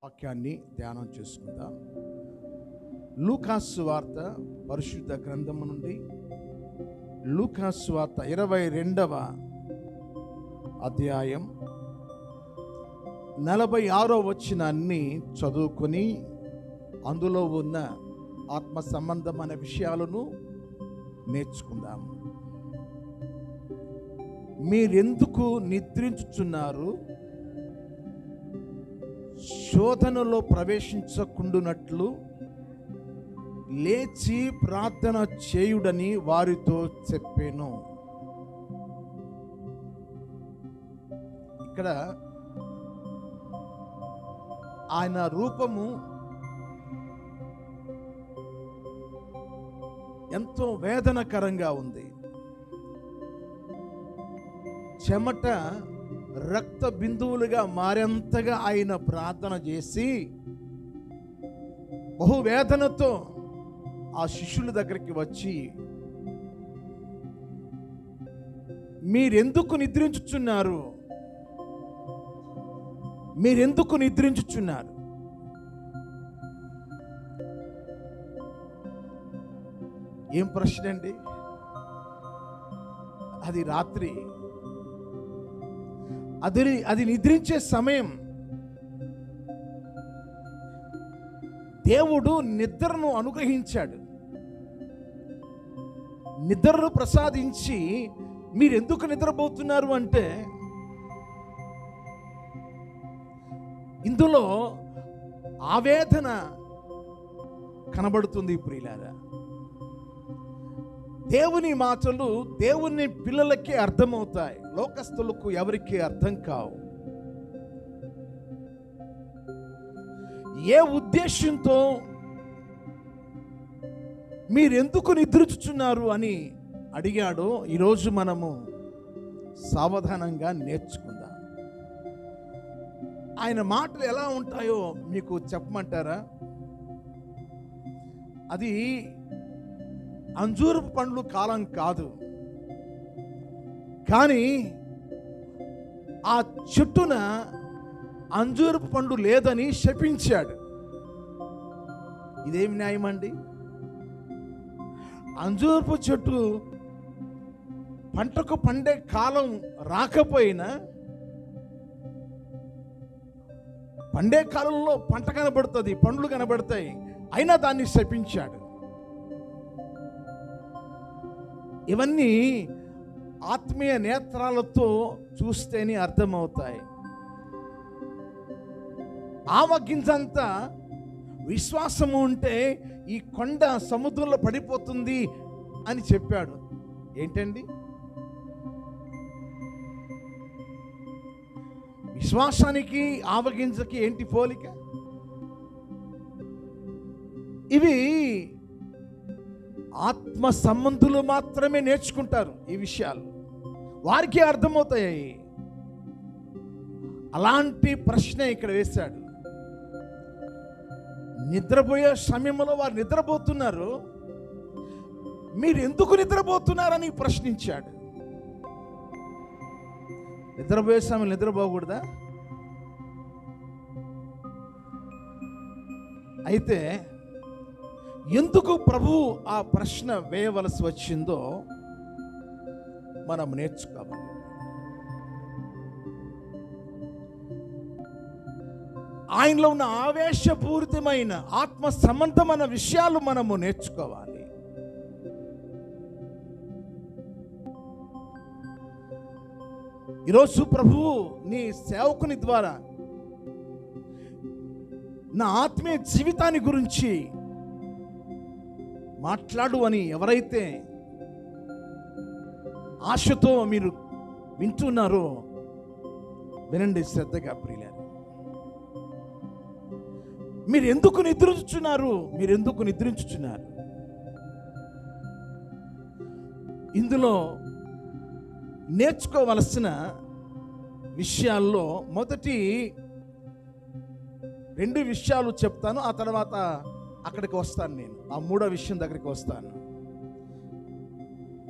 వాక్యాన్ని ధ్యానం చేసుకుందాం. లూకాసు సువార్త పరిశుద్ధ గ్రంథము నుండి లూకాసు సువార్త 22వ అధ్యాయం 46వ వచనాన్ని చదువుకొని అందులో ఉన్న ఆత్మ సంబంధమైన విషయాలను నేర్చుకుందాం. మీరెందుకు నిద్రించుచున్నారు? శోధనలో ప్రవేశించకుండునట్లు లేచి ప్రార్థన చేయుడని వారితో చెప్పాను. ఇక్కడ ఆయన రూపము ఎంతో వేదనకరంగా ఉంది. చెమట రక్త బిందువులుగా మారేంతగా ఆయన ప్రార్థన చేసి బహువేదనతో ఆ శిష్యుల దగ్గరికి వచ్చి, మీరెందుకు నిద్రించుచున్నారు? మీరెందుకు నిద్రించుచున్నారు? ఏం ప్రశ్న అండి అది? రాత్రి అది నిద్రించే సమయం. దేవుడు నిద్రను అనుగ్రహించాడు, నిద్రను ప్రసాదించి మీరు ఎందుకు నిద్రపోతున్నారు అంటే, ఇందులో ఆవేదన కనబడుతుంది. ప్రియులారా, దేవుని మాటలు దేవుని పిల్లలకే అర్థమవుతాయి, లోకస్తులకు ఎవరికి అర్థం కావు. ఏ ఉద్దేశంతో మీరెందుకు నిద్రించుచున్నారు అని అడిగాడో ఈరోజు మనము సావధానంగా నేర్చుకుందాం. ఆయన మాటలు ఎలా ఉంటాయో మీకు చెప్పమంటారా? అది అంజూరపు పండ్లు కాలం కాదు, కానీ ఆ చెట్టున అంజూరపు పండు లేదని శపించాడు. ఇదేమి న్యాయం అండి? అంజూరపు చెట్టు పంటకు పండే కాలం రాకపోయినా పండే కాలంలో పంట కనబడుతుంది, పండ్లు కనబడతాయి, అయినా దాన్ని శపించాడు. ఇవన్నీ ఆత్మీయ నేత్రాలతో చూస్తేనే అర్థమవుతాయి. ఆవగింజంతా విశ్వాసము ఉంటే ఈ కొండ సముద్రంలో పడిపోతుంది అని చెప్పాడు. ఏంటండి విశ్వాసానికి ఆవగింజకి ఏంటి పోలిక? ఇవి ఆత్మ సంబంధులు మాత్రమే నేర్చుకుంటారు ఈ విషయాలు, వారికి అర్థమవుతాయి. అలాంటి ప్రశ్న ఇక్కడ వేశాడు. నిద్రపోయే సమయంలో వారు నిద్రపోతున్నారు, మీరు ఎందుకు నిద్రపోతున్నారని ప్రశ్నించాడు. నిద్రపోయే సమయం నిద్రపోకూడదా? అయితే ఎందుకు ప్రభువు ఆ ప్రశ్న వేయవలసి వచ్చిందో మనం నేర్చుకోవాలి. ఆయనలో ఉన్న ఆవేశపూరితమైన ఆత్మ సంబంధమైన విషయాలు మనము నేర్చుకోవాలి. ఈరోజు ప్రభువు నీ సేవకుని ద్వారా నా ఆత్మీయ జీవితాన్ని గురించి మాట్లాడు అని ఎవరైతే ఆశతో మీరు వింటున్నారో వినండి శ్రద్ధగా. ప్రియులారా, మీరు ఎందుకు నిద్రించుచున్నారు? మీరు ఎందుకు నిద్రించుచున్నారు? ఇందులో నేర్చుకోవలసిన విషయాల్లో మొదటి 2 విషయాలు చెప్తాను, ఆ తర్వాత అక్కడికి వస్తాను. నేను ఆ 3వ విషయం దగ్గరికి వస్తాను.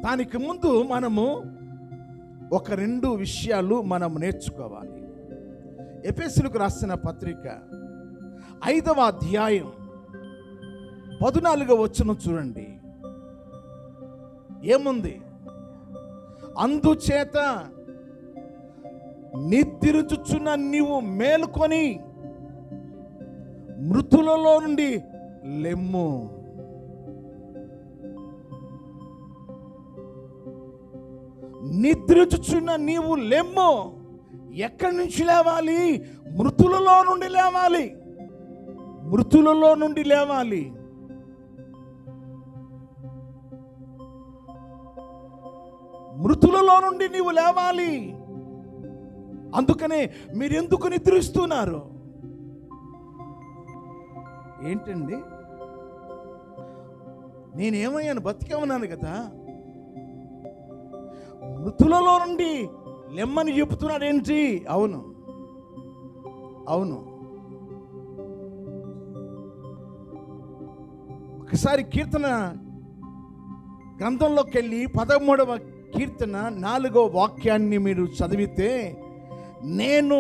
దానికి ముందు మనము ఒక 2 విషయాలు మనం నేర్చుకోవాలి. ఎఫెసీయులకు రాసిన పత్రిక 5వ అధ్యాయం 14వ వచనం చూడండి. ఏముంది? అందుచేత నిద్రించుచున్న నీవు మేలుకొని మృతులలో నుండి లెమ్ము. నిద్రించుచున్న నీవు లెమ్ము. ఎక్కడి నుంచి లేవాలి? మృతులలో నుండి లేవాలి. మృతులలో నుండి లేవాలి. మృతులలో నుండి నీవు లేవాలి. అందుకనే మీరెందుకు నిద్రిస్తున్నారు? ఏంటండి, నేనేమయ్యాను? బతికే ఉన్నాను కదా. మృతులలో నుండి లెమ్మని చెప్తున్నాడు ఏంటి? అవును, అవును. ఒకసారి కీర్తన గ్రంథంలోకి వెళ్ళి 13వ కీర్తన 4వ వాక్యాన్ని మీరు చదివితే, నేను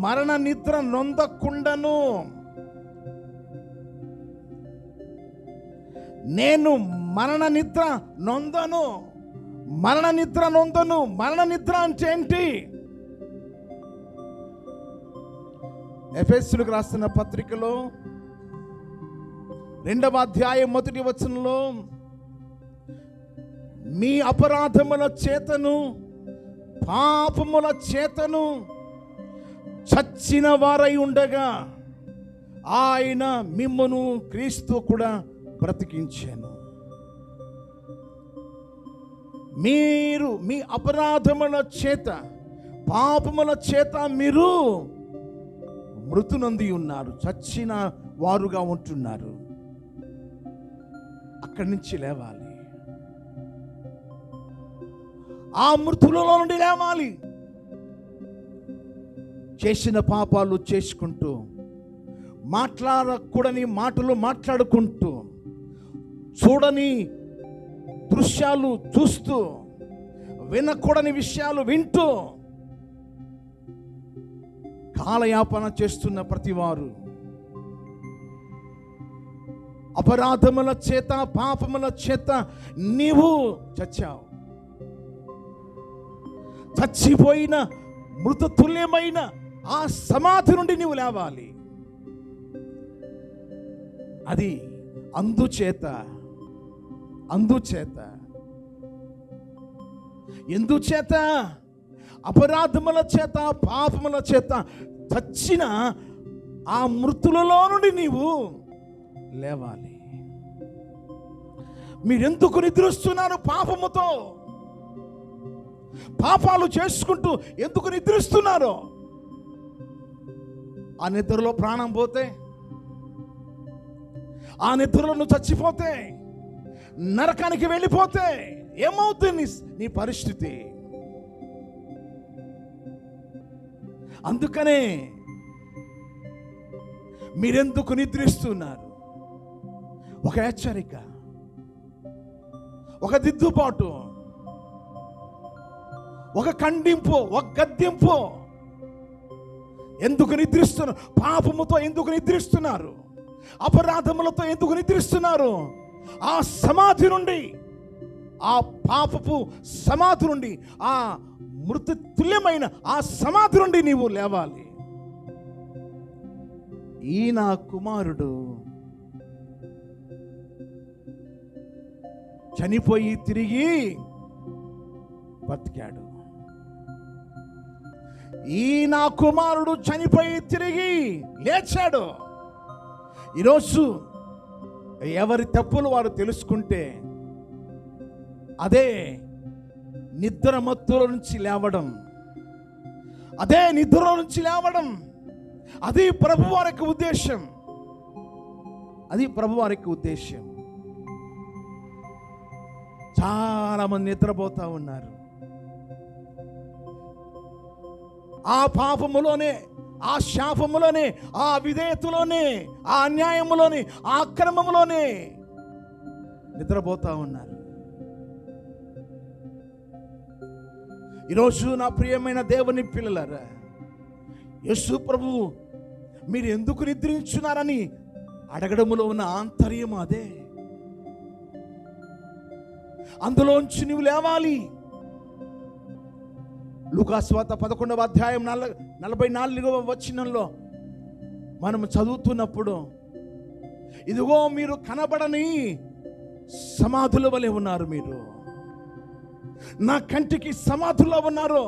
మరణ నిద్ర నొందకుండాను, నేను మరణ నిద్ర నొందను. మరణ నిద్ర నొందను. మరణ నిద్ర అంటే ఏంటి? ఎఫెసీయులకు రాసిన పత్రికలో 2వ అధ్యాయం 1వ వచనంలో, మీ అపరాధముల చేతను పాపముల చేతను చచ్చిన వారై ఉండగా ఆయన మిమ్మును క్రీస్తు కూడా బ్రతికించాను. మీరు మీ అపరాధముల చేత పాపముల చేత మీరు మృతునంది ఉన్నారు, చచ్చిన వారుగా ఉంటున్నారు. అక్కడి నుంచి లేవాలి. ఆ మృతులలో నుండి లేవాలి. చేసిన పాపాలు చేసుకుంటూ, మాట్లాడకూడని మాటలు మాట్లాడుకుంటూ, చూడని దృశ్యాలు చూస్తూ, వినకూడని విషయాలు వింటూ కాలయాపన చేస్తున్న ప్రతివారు అపరాధముల చేత పాపముల చేత నీవు చచ్చావు. చచ్చిపోయిన మృతతుల్యమైన ఆ సమాధి నుండి నీవు లేవాలి. అది అందుచేత ఎందుచేత అపరాధముల చేత పాపముల చేత చచ్చిన ఆ మృతులలో నుండి నీవు లేవాలి. మీరెందుకు నిద్రిస్తున్నారు? పాపముతో పాపాలు చేసుకుంటూ ఎందుకు నిద్రిస్తున్నారు? ఆ నిద్రలో ప్రాణం పోతే, ఆ నిద్రలో నువ్వు చచ్చిపోతే, నరకానికి వెళ్ళిపోతే ఏమవుతుంది నీ పరిస్థితి? అందుకనే మీరెందుకు నిద్రిస్తున్నారు? ఒక హెచ్చరిక, ఒక దిద్దుబాటు, ఒక ఖండింపు, ఒక గద్దింపు. ఎందుకు నిద్రిస్తున్నారు? పాపముతో ఎందుకు నిద్రిస్తున్నారు? అపరాధములతో ఎందుకు నిద్రిస్తున్నారు? ఆ సమాధి నుండి, ఆ పాపపు సమాధి నుండి, ఆ మృత తుల్యమైన ఆ సమాధి నుండి నీవు లేవాలి. ఈ నా కుమారుడు చనిపోయి తిరిగి బతికాడు. ఈ నా కుమారుడు చనిపోయి తిరిగి లేచాడు. ఈరోజు ఎవరి తప్పులు వారు తెలుసుకుంటే అదే నిద్ర మత్తుల నుంచి లేవడం, అదే నిద్రలో నుంచి లేవడం. అది ప్రభువారి యొక్క ఉద్దేశం. అది ప్రభువారి యొక్క ఉద్దేశం. చాలా మంది నిద్రపోతా ఉన్నారు. ఆ పాపములోనే, ఆ శాపములోనే, ఆ విధేయతలోనే, ఆ అన్యాయములోనే, ఆ అక్రమములోనే నిద్రపోతా ఉన్నారు. ఈరోజు నా ప్రియమైన దేవుని పిల్లలారా, యేసు ప్రభువు మీరు ఎందుకు నిద్రించున్నారని అడగడములో ఉన్న ఆంతర్యం అదే. అందులోంచి నువ్వు లేవాలి. లూకాసు వార్త 11వ అధ్యాయం 44వ వచనంలో మనం చదువుతున్నప్పుడు, ఇదిగో మీరు కనబడని సమాధుల వలె ఉన్నారు, మీరు నా కంటికి సమాధుల్లో ఉన్నారు.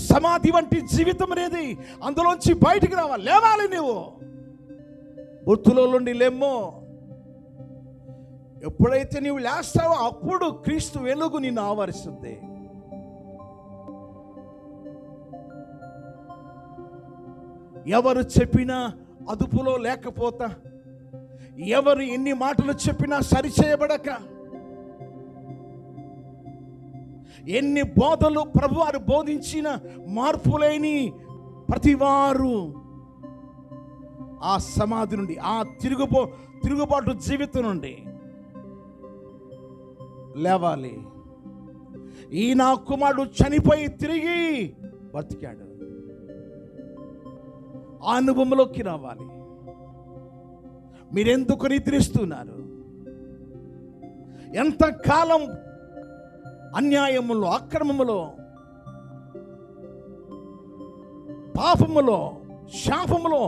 సమాధి వంటి జీవితం అనేది, అందులోంచి బయటికి రావాలి, లేవాలి. నువ్వు మృతుల నుండి లేమ్మో. ఎప్పుడైతే నీవు లేస్తావో అప్పుడు క్రీస్తు వెలుగు నిన్ను ఆవరిస్తుంది. ఎవరు చెప్పినా అదుపులో లేకపోతా, ఎవరు ఎన్ని మాటలు చెప్పినా సరిచేయబడక, ఎన్ని బోధలు ప్రభువారు బోధించిన మార్పులేని ప్రతివారు ఆ సమాధి నుండి, ఆ తిరుగుబాటు జీవితం నుండి లేవాలి. ఈ నా కుమారుడు చనిపోయి తిరిగి బతికాడు, ఆ అనుభవంలోకి రావాలి. మీరెందుకు నిద్రిస్తున్నారు? ఎంతకాలం అన్యాయములో, అక్రమములో, పాపములో, శాపములో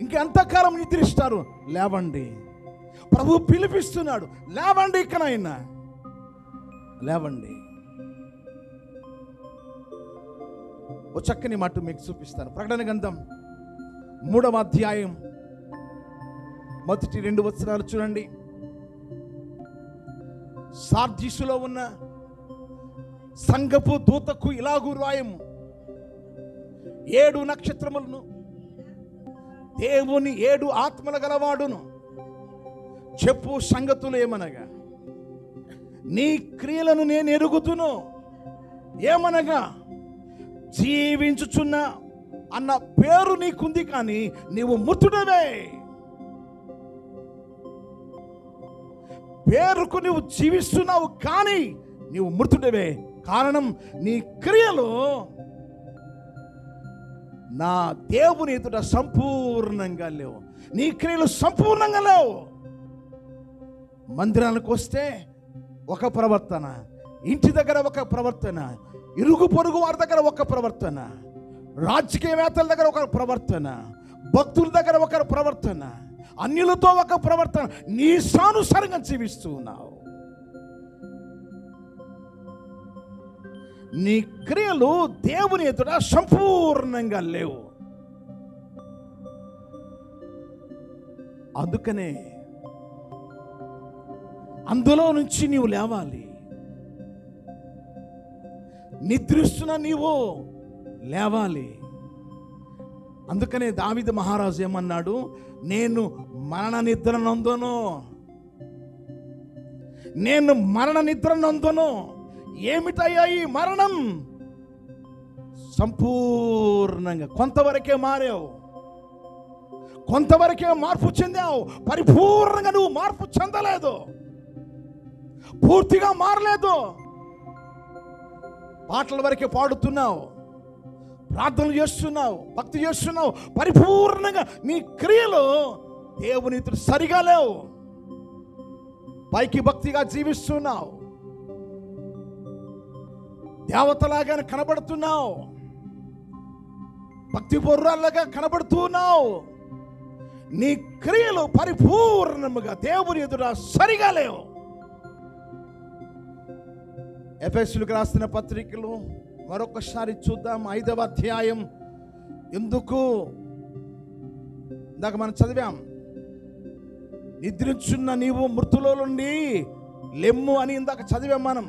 ఇంకెంతకాలం నిద్రిస్తారు? లేవండి. ప్రభు పిలిపిస్తున్నాడు, లేవండి. ఇకనైనా లేవండి. ఓ చక్కని మాట మీకు చూపిస్తాను. ప్రకటన గ్రంథం 3వ అధ్యాయం మొదటి 2 వచనాలు చూడండి. సార్దీసులో ఉన్న సంఘపు దూతకు ఇలాగు రాయము, 7 నక్షత్రములను దేవుని 7 ఆత్మల గలవాడును చెప్పు సంగతులు ఏమనగా, నీ క్రియలను నేను ఎరుగుదును. ఏమనగా, జీవించుచున్న అన్న పేరు నీకుంది, కానీ నీవు మృతుడవే. పేరుకు నీవు జీవిస్తున్నావు, కానీ నీవు మృతుడవే. కారణం, నీ క్రియలు నా దేవుని ఎదుట సంపూర్ణంగా లేవు. నీ క్రియలు సంపూర్ణంగా లేవు. మందిరానికి వస్తే ఒక ప్రవర్తన, ఇంటి దగ్గర ఒక ప్రవర్తన, ఇరుగు పొరుగు వారి దగ్గర ఒక ప్రవర్తన, రాజకీయవేత్తల దగ్గర ఒక ప్రవర్తన, భక్తుల దగ్గర ఒక ప్రవర్తన, అన్యులతో ఒక ప్రవర్తన. నీ సానుసారంగా జీవిస్తూ ఉన్నావు. నీ క్రియలు దేవుని ఎదుట సంపూర్ణంగా లేవు. అందుకనే అందులో నుంచి నీవు లేవాలి. నిద్రిస్తున్న నీవు లేవాలి. అందుకనే దావీదు మహారాజు ఏమన్నాడు, నేను మరణ నిద్ర నందును, నేను మరణ నిద్ర నందును. ఏమిటయ్యా ఈ మరణం? సంపూర్ణంగా కొంతవరకే మారావు, కొంతవరకే మార్పు చెందావు. పరిపూర్ణంగా నువ్వు మార్పు చెందలేదు, పూర్తిగా మారలేదు. పాటల వరకే పాడుతున్నావు, ప్రార్థనలు చేస్తున్నావు, భక్తి చేస్తున్నావు. పరిపూర్ణంగా నీ క్రియలు దేవుని సరిగా లేవు. పైకి భక్తిగా జీవిస్తున్నావు, దేవతలాగానే కనబడుతున్నావు, భక్తి పూర్వాలుగా కనబడుతున్నావు. నీ క్రియలు పరిపూర్ణముగా దేవుని ఎదుట సరిగా లేవు. ఎఫెసీయులకు రాసిన పత్రికలు మరొకసారి చూద్దాం. 5వ అధ్యాయం. ఎందుకు ఇందాక మనం చదివాం, నిద్రించున్న నీవు మృతులో నుండి లెమ్ము అని ఇందాక చదివాం మనం.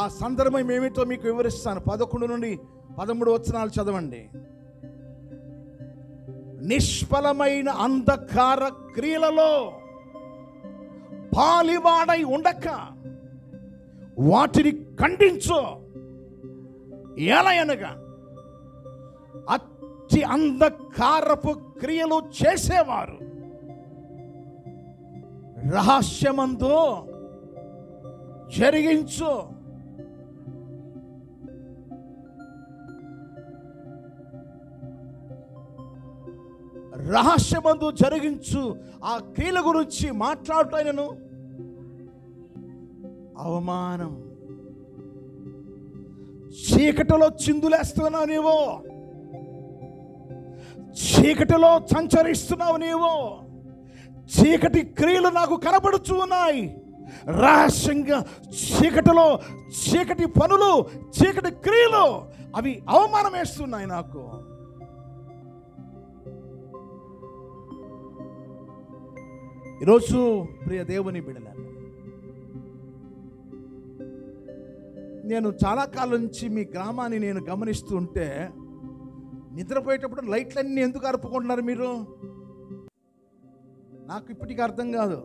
ఆ సందర్భం ఏమిటో మీకు వివరిస్తాను. 11 నుండి 13 వచనాలు చదవండి. నిష్ఫలమైన అంధకార క్రియలలో పాలివాడై ఉండక వాటిని ఖండించు. ఎలయనగా అతి అంధకారపు క్రియలు చేసేవారు రహస్యమందు జరిగించు. రహస్యమందు జరిగించు ఆ క్రియల గురించి మాట్లాడుతాను. అవమానం. చీకటిలో చిందులేస్తున్నావు నీవు, చీకటిలో సంచరిస్తున్నావు నీవు. చీకటి క్రియలు నాకు కనబడుచు ఉన్నాయి. రహస్యంగా చీకటిలో చీకటి పనులు, చీకటి క్రియలు అవి అవమానం వేస్తున్నాయి నాకు. ఈరోజు ప్రియ దేవుని బిడ్డలారా, నేను చాలా కాలం నుంచి మీ గ్రామాన్ని నేను గమనిస్తూ ఉంటే, నిద్రపోయేటప్పుడు లైట్లన్నీ ఎందుకు అరుపుకుంటున్నారు మీరు? నాకు ఇప్పటికీ అర్థం కాదు.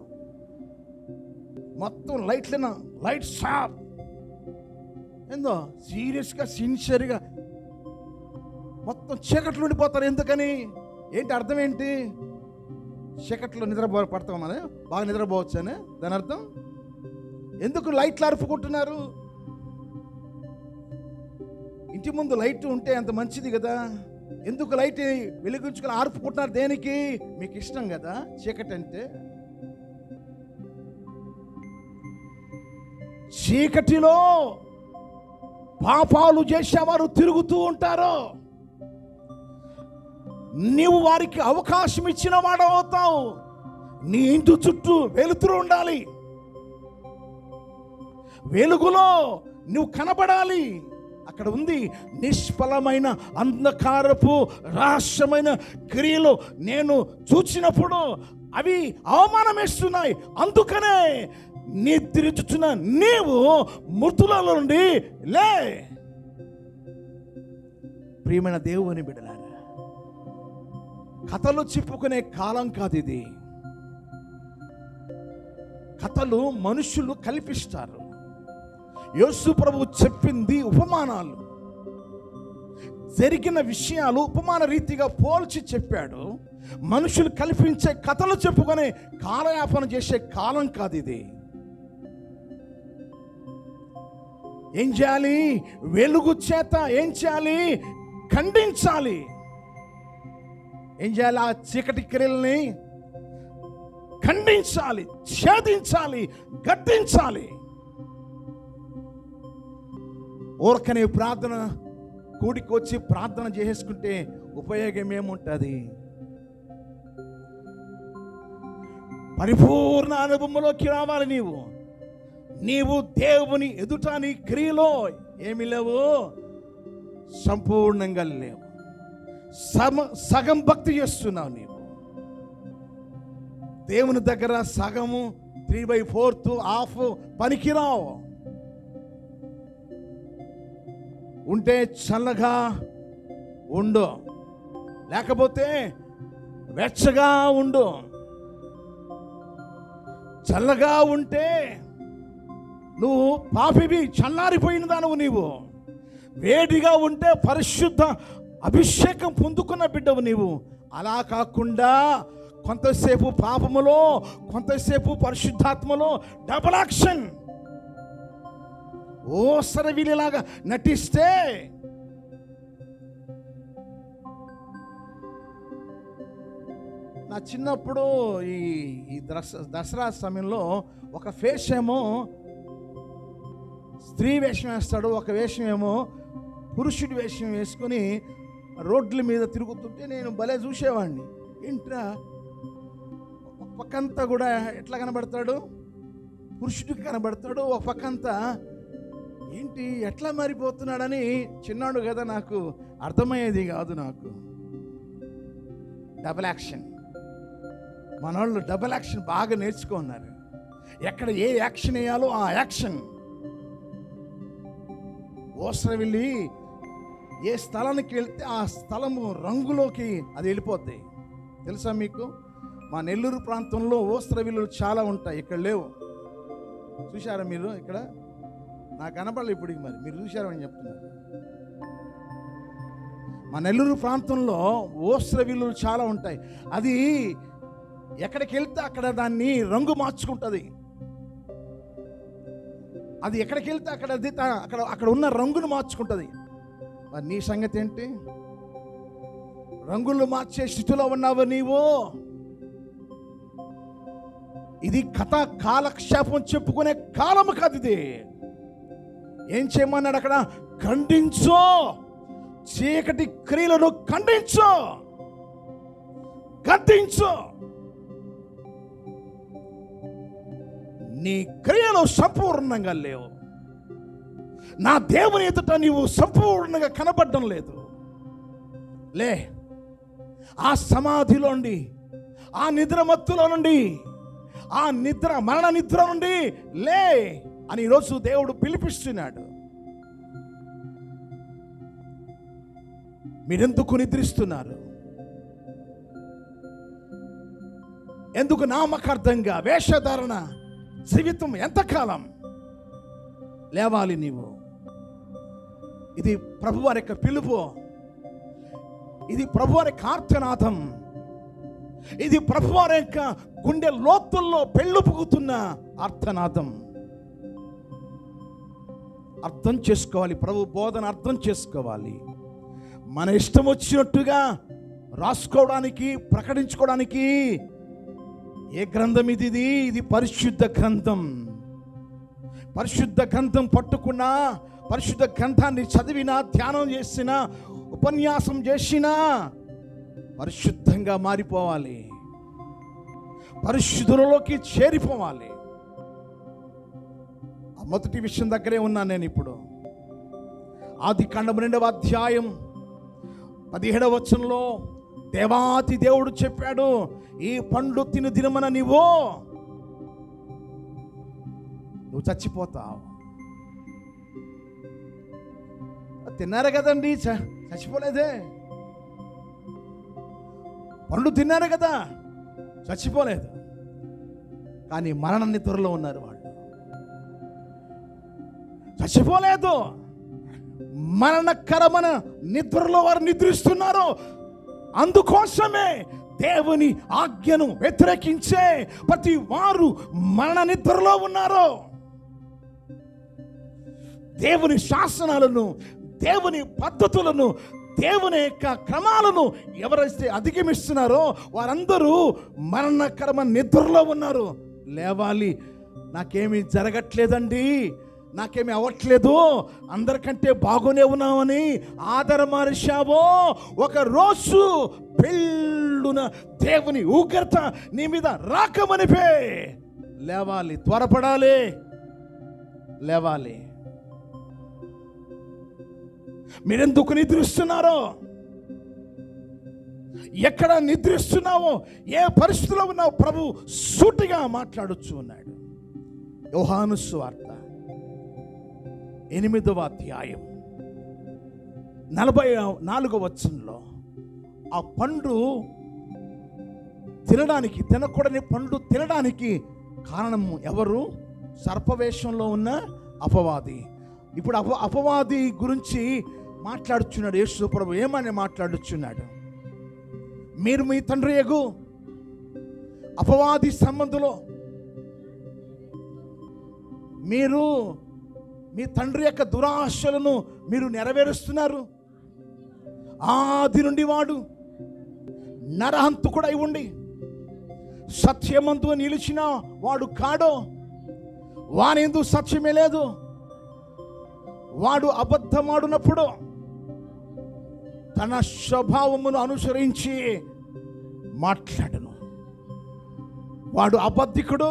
మొత్తం లైట్ షార్ప్ ఏందో సీరియస్గా సిన్సియర్గా మొత్తం చీకట్లు ఉండిపోతారు. ఎందుకని? ఏంటి అర్థం ఏంటి? చీకట్లో పడతామని బాగా నిద్రపోవచ్చు అని దాని అర్థం. ఎందుకు లైట్లు అరుపుకుంటున్నారు? ఇంటి ముందు లైట్ ఉంటే అంత మంచిది కదా. ఎందుకు లైట్ వెలిగించుకొని ఆర్పుకుంటున్నారు? దేనికి? మీకు ఇష్టం కదా చీకటి అంటే. చీకటిలో పాపాలు చేసేవారు తిరుగుతూ ఉంటారు. నీవు వారికి అవకాశం ఇచ్చిన వాడు అవుతావు. నీ ఇంటి చుట్టూ వెలుతురు ఉండాలి, వెలుగులో నువ్వు కనబడాలి. అక్కడ ఉంది నిష్ఫలమైన అంధకారపు రహస్యమైన క్రియలు నేను చూసినప్పుడు అవి అవమానం వేస్తున్నాయి. అందుకనే నిద్రించుచున్న నీవు మృతులలో నుండి లే. ప్రియమైన దేవుని బిడ్డలారా, కథలు చెప్పుకునే కాలం కాదు ఇది. కథలు మనుషులు కల్పిస్తారు. యేసు ప్రభువు చెప్పింది ఉపమానాలు, జరిగిన విషయాలు ఉపమాన రీతిగా పోల్చి చెప్పాడు. మనుషులు కల్పించే కథలు చెప్పుకునే కాలయాపన చేసే కాలం కాదు ఇది. ఏం చేయాలి? వెలుగు చేత ఏం చేయాలి? ఖండించాలి. ఏం చేయాలి? ఆ చీకటి క్రియల్ని ఖండించాలి, ఛేదించాలి, గద్దించాలి. ఊరకనే ప్రార్థన కూడికి వచ్చి ప్రార్థన చేసుకుంటే ఉపయోగం ఏముంటుంది? పరిపూర్ణ అనుభవంలోకి రావాలి. నీవు దేవుని ఎదుట నీ క్రియలో ఏమి లేవు, సంపూర్ణంగా లేవు. సగం భక్తి చేస్తున్నావు నీవు. దేవుని దగ్గర సగము 3/4 హాఫ్ పనికిరావు. ఉంటే చల్లగా ఉండు, లేకపోతే వెచ్చగా ఉండు. చల్లగా ఉంటే నువ్వు పాపివి, చల్లారిపోయిన దానవు. నీవు వేడిగా ఉంటే పరిశుద్ధ అభిషేకం పొందుకున్న బిడ్డవు నీవు. అలా కాకుండా కొంతసేపు పాపములో, కొంతసేపు పరిశుద్ధాత్మలో డబల్ యాక్షన్, ఓసరవిలిలాగా నటిస్తే నా చిన్నప్పుడు ఈ దసరా సమయంలో ఒక ఫేస్ ఏమో స్త్రీ వేషం వేస్తాడు, ఒక వేషం ఏమో పురుషుడి వేషం వేసుకొని రోడ్ల మీద తిరుగుతుంటే నేను భలే చూసేవాడిని. ఏంట్రా, ఒక పక్కంతా కూడా ఎట్లా కనబడతాడు? పురుషుడికి కనబడతాడు. ఒక పక్కంతా ఏంటి ఎట్లా మారిపోతున్నాడని చిన్నాడు కదా, నాకు అర్థమయ్యేది కాదు. నాకు డబల్ యాక్షన్, మన వాళ్ళు డబల్ యాక్షన్ బాగా నేర్చుకున్నారు. ఎక్కడ ఏ యాక్షన్ వేయాలో ఆ యాక్షన్. ఓసర వెళ్ళి ఏ స్థలానికి వెళ్తే ఆ స్థలము రంగులోకి అది వెళ్ళిపోద్ది. తెలుసా మీకు? మా నెల్లూరు ప్రాంతంలో ఓసర విల్లులు చాలా ఉంటాయి, ఇక్కడ లేవు. చూశారా మీరు? ఇక్కడ నాకు కనపడలేదు ఇప్పటికి. మరి మీరు చూశారని చెప్తున్నారు. మా నెల్లూరు ప్రాంతంలో ఓసర విల్లులు చాలా ఉంటాయి. అది ఎక్కడికి వెళ్తే అక్కడ దాన్ని రంగు మార్చుకుంటుంది. అది ఎక్కడికి వెళ్తే అక్కడ ఉన్న రంగును మార్చుకుంటుంది. మరి నీ సంగతి ఏంటి? రంగులు మార్చే స్థితిలో ఉన్నావు నీవు. ఇది కథ కాలక్షేపం చెప్పుకునే కాలము కాదు ఇది. ఏం చేయమన్నాడు అక్కడ? ఖండించు, చీకటి క్రియలను ఖండించు, గద్దించు. నీ క్రియలు సంపూర్ణంగా లేవు. నా దేవుని ఎదుట నీవు సంపూర్ణంగా కనబడడం లేదు. లే, ఆ సమాధిలో నుండి, ఆ నిద్రమత్తులో నుండి, ఆ మరణ నిద్ర నుండి లే అని ఈరోజు దేవుడు పిలిపిస్తున్నాడు. మీరెందుకు నిద్రిస్తున్నారు? ఎందుకు నామకార్థంగా వేషధారణ జీవితం ఎంతకాలం? లేవాలి నీవు. ఇది ప్రభువారి యొక్క పిలుపు. ఇది ప్రభువారి యొక్క ఆర్తనాదం. ఇది ప్రభువారి యొక్క గుండె లోతుల్లో పెళ్ళుపుకుతున్న ఆర్తనాదం. అర్థం చేసుకోవాలి, ప్రభు బోధన అర్థం చేసుకోవాలి. మన ఇష్టం వచ్చినట్టుగా రాసుకోవడానికి, ప్రకటించుకోవడానికి ఏ గ్రంథం ఇది? ఇది పరిశుద్ధ గ్రంథం. పరిశుద్ధ గ్రంథం పట్టుకున్నా, పరిశుద్ధ గ్రంథాన్ని చదివినా, ధ్యానం చేసినా, ఉపన్యాసం చేసినా పరిశుద్ధంగా మారిపోవాలి, పరిశుద్ధులలోకి చేరిపోవాలి. ఆ మొదటి విషయం దగ్గరే ఉన్నాను నేను ఇప్పుడు. ఆదికాండం 2వ అధ్యాయం 17వ వచనంలో దేవాతి దేవుడు చెప్పాడు, ఈ పండు తిను దినమన నువ్వు చచ్చిపోతావు. తిన్నారు కదండి, చచ్చిపోలేదే. పండు తిన్నారు కదా, చచ్చిపోలేదు. కానీ మరణ నిద్రలో ఉన్నారు వాళ్ళు. చచ్చిపోలేదు, మరణకరమైన నిద్రలో వారు నిద్రిస్తున్నారు. అందుకోసమే దేవుని ఆజ్ఞను వ్యతిరేకించే ప్రతి వారు మరణ నిద్రలో ఉన్నారు. దేవుని శాసనాలను, దేవుని పద్ధతులను, దేవుని యొక్క క్రమాలను ఎవరైతే అధిగమిస్తున్నారో వారందరూ మరణకరమైన నిద్రలో ఉన్నారు. లేవాలి, నాకేమీ జరగట్లేదండి, నాకేమీ అవ్వట్లేదు, అందరికంటే బాగునే ఉన్నామని ఆదరమరిచావో ఒక రోజు పెళ్ళున దేవుని ఉగ్రత నీ మీద రాకమనిపే. లేవాలి, త్వరపడాలి, లేవాలి. మీరెందుకు నిద్రిస్తున్నారో, ఎక్కడ నిద్రిస్తున్నావో, ఏ పరిస్థితిలో ఉన్నావో ప్రభు సూటిగా మాట్లాడుచు ఉన్నాడు. యోహాను సువార్త 8వ అధ్యాయం 44వ వచనంలో ఆ పండు తినడానికి, తినకూడని పండు తినడానికి కారణము ఎవరు? సర్పవేషంలో ఉన్న అపవాది. ఇప్పుడు అపవాది గురించి మాట్లాడుచున్నాడు యేసు ప్రభు. ఏమని మాట్లాడుచున్నాడు? మీరు మీ తండ్రి యగు అపవాది సంబంధంలో మీరు మీ తండ్రి యొక్క దురాశలను మీరు నెరవేరుస్తున్నారు. ఆది నుండి వాడు నరహంతకుడై ఉండి సత్యమందు నిలిచిన వాడు కాడో, వానిందు సత్యమే లేదు. వాడు అబద్ధమాడునప్పుడు తన స్వభావమును అనుసరించి మాట్లాడను. వాడు అబద్ధికుడు.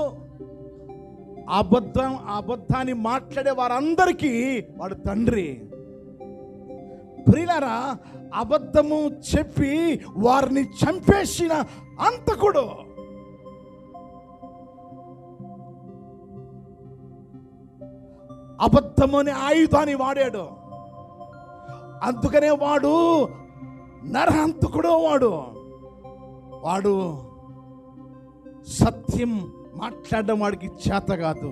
అబద్ధాన్ని మాట్లాడే వారందరికీ వాడు తండ్రి. ప్రియులారా, అబద్ధము చెప్పి వారిని చంపేసిన అంతకుడు. అబద్ధము అనే ఆయుధాన్ని వాడాడు. అందుకనే వాడు నరహంతకుడు. వాడు సత్యం మాట్లాడడం వాడికి చేత కాదు.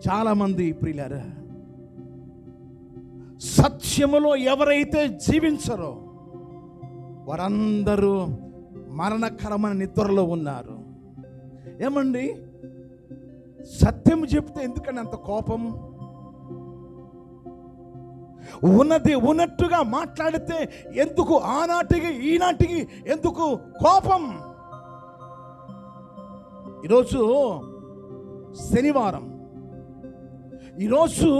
చాలామంది ప్రియులారా, సత్యములో ఎవరైతే జీవించరో వారందరూ మరణకరమైన నిద్రలో ఉన్నారు. ఏమండి, సత్యం చెప్తే ఎందుకని అంత కోపం? ఉన్నది ఉన్నట్టుగా మాట్లాడితే ఎందుకు ఆనాటికి ఈనాటికి ఎందుకు కోపం? ఈరోజు శనివారం, ఈరోజు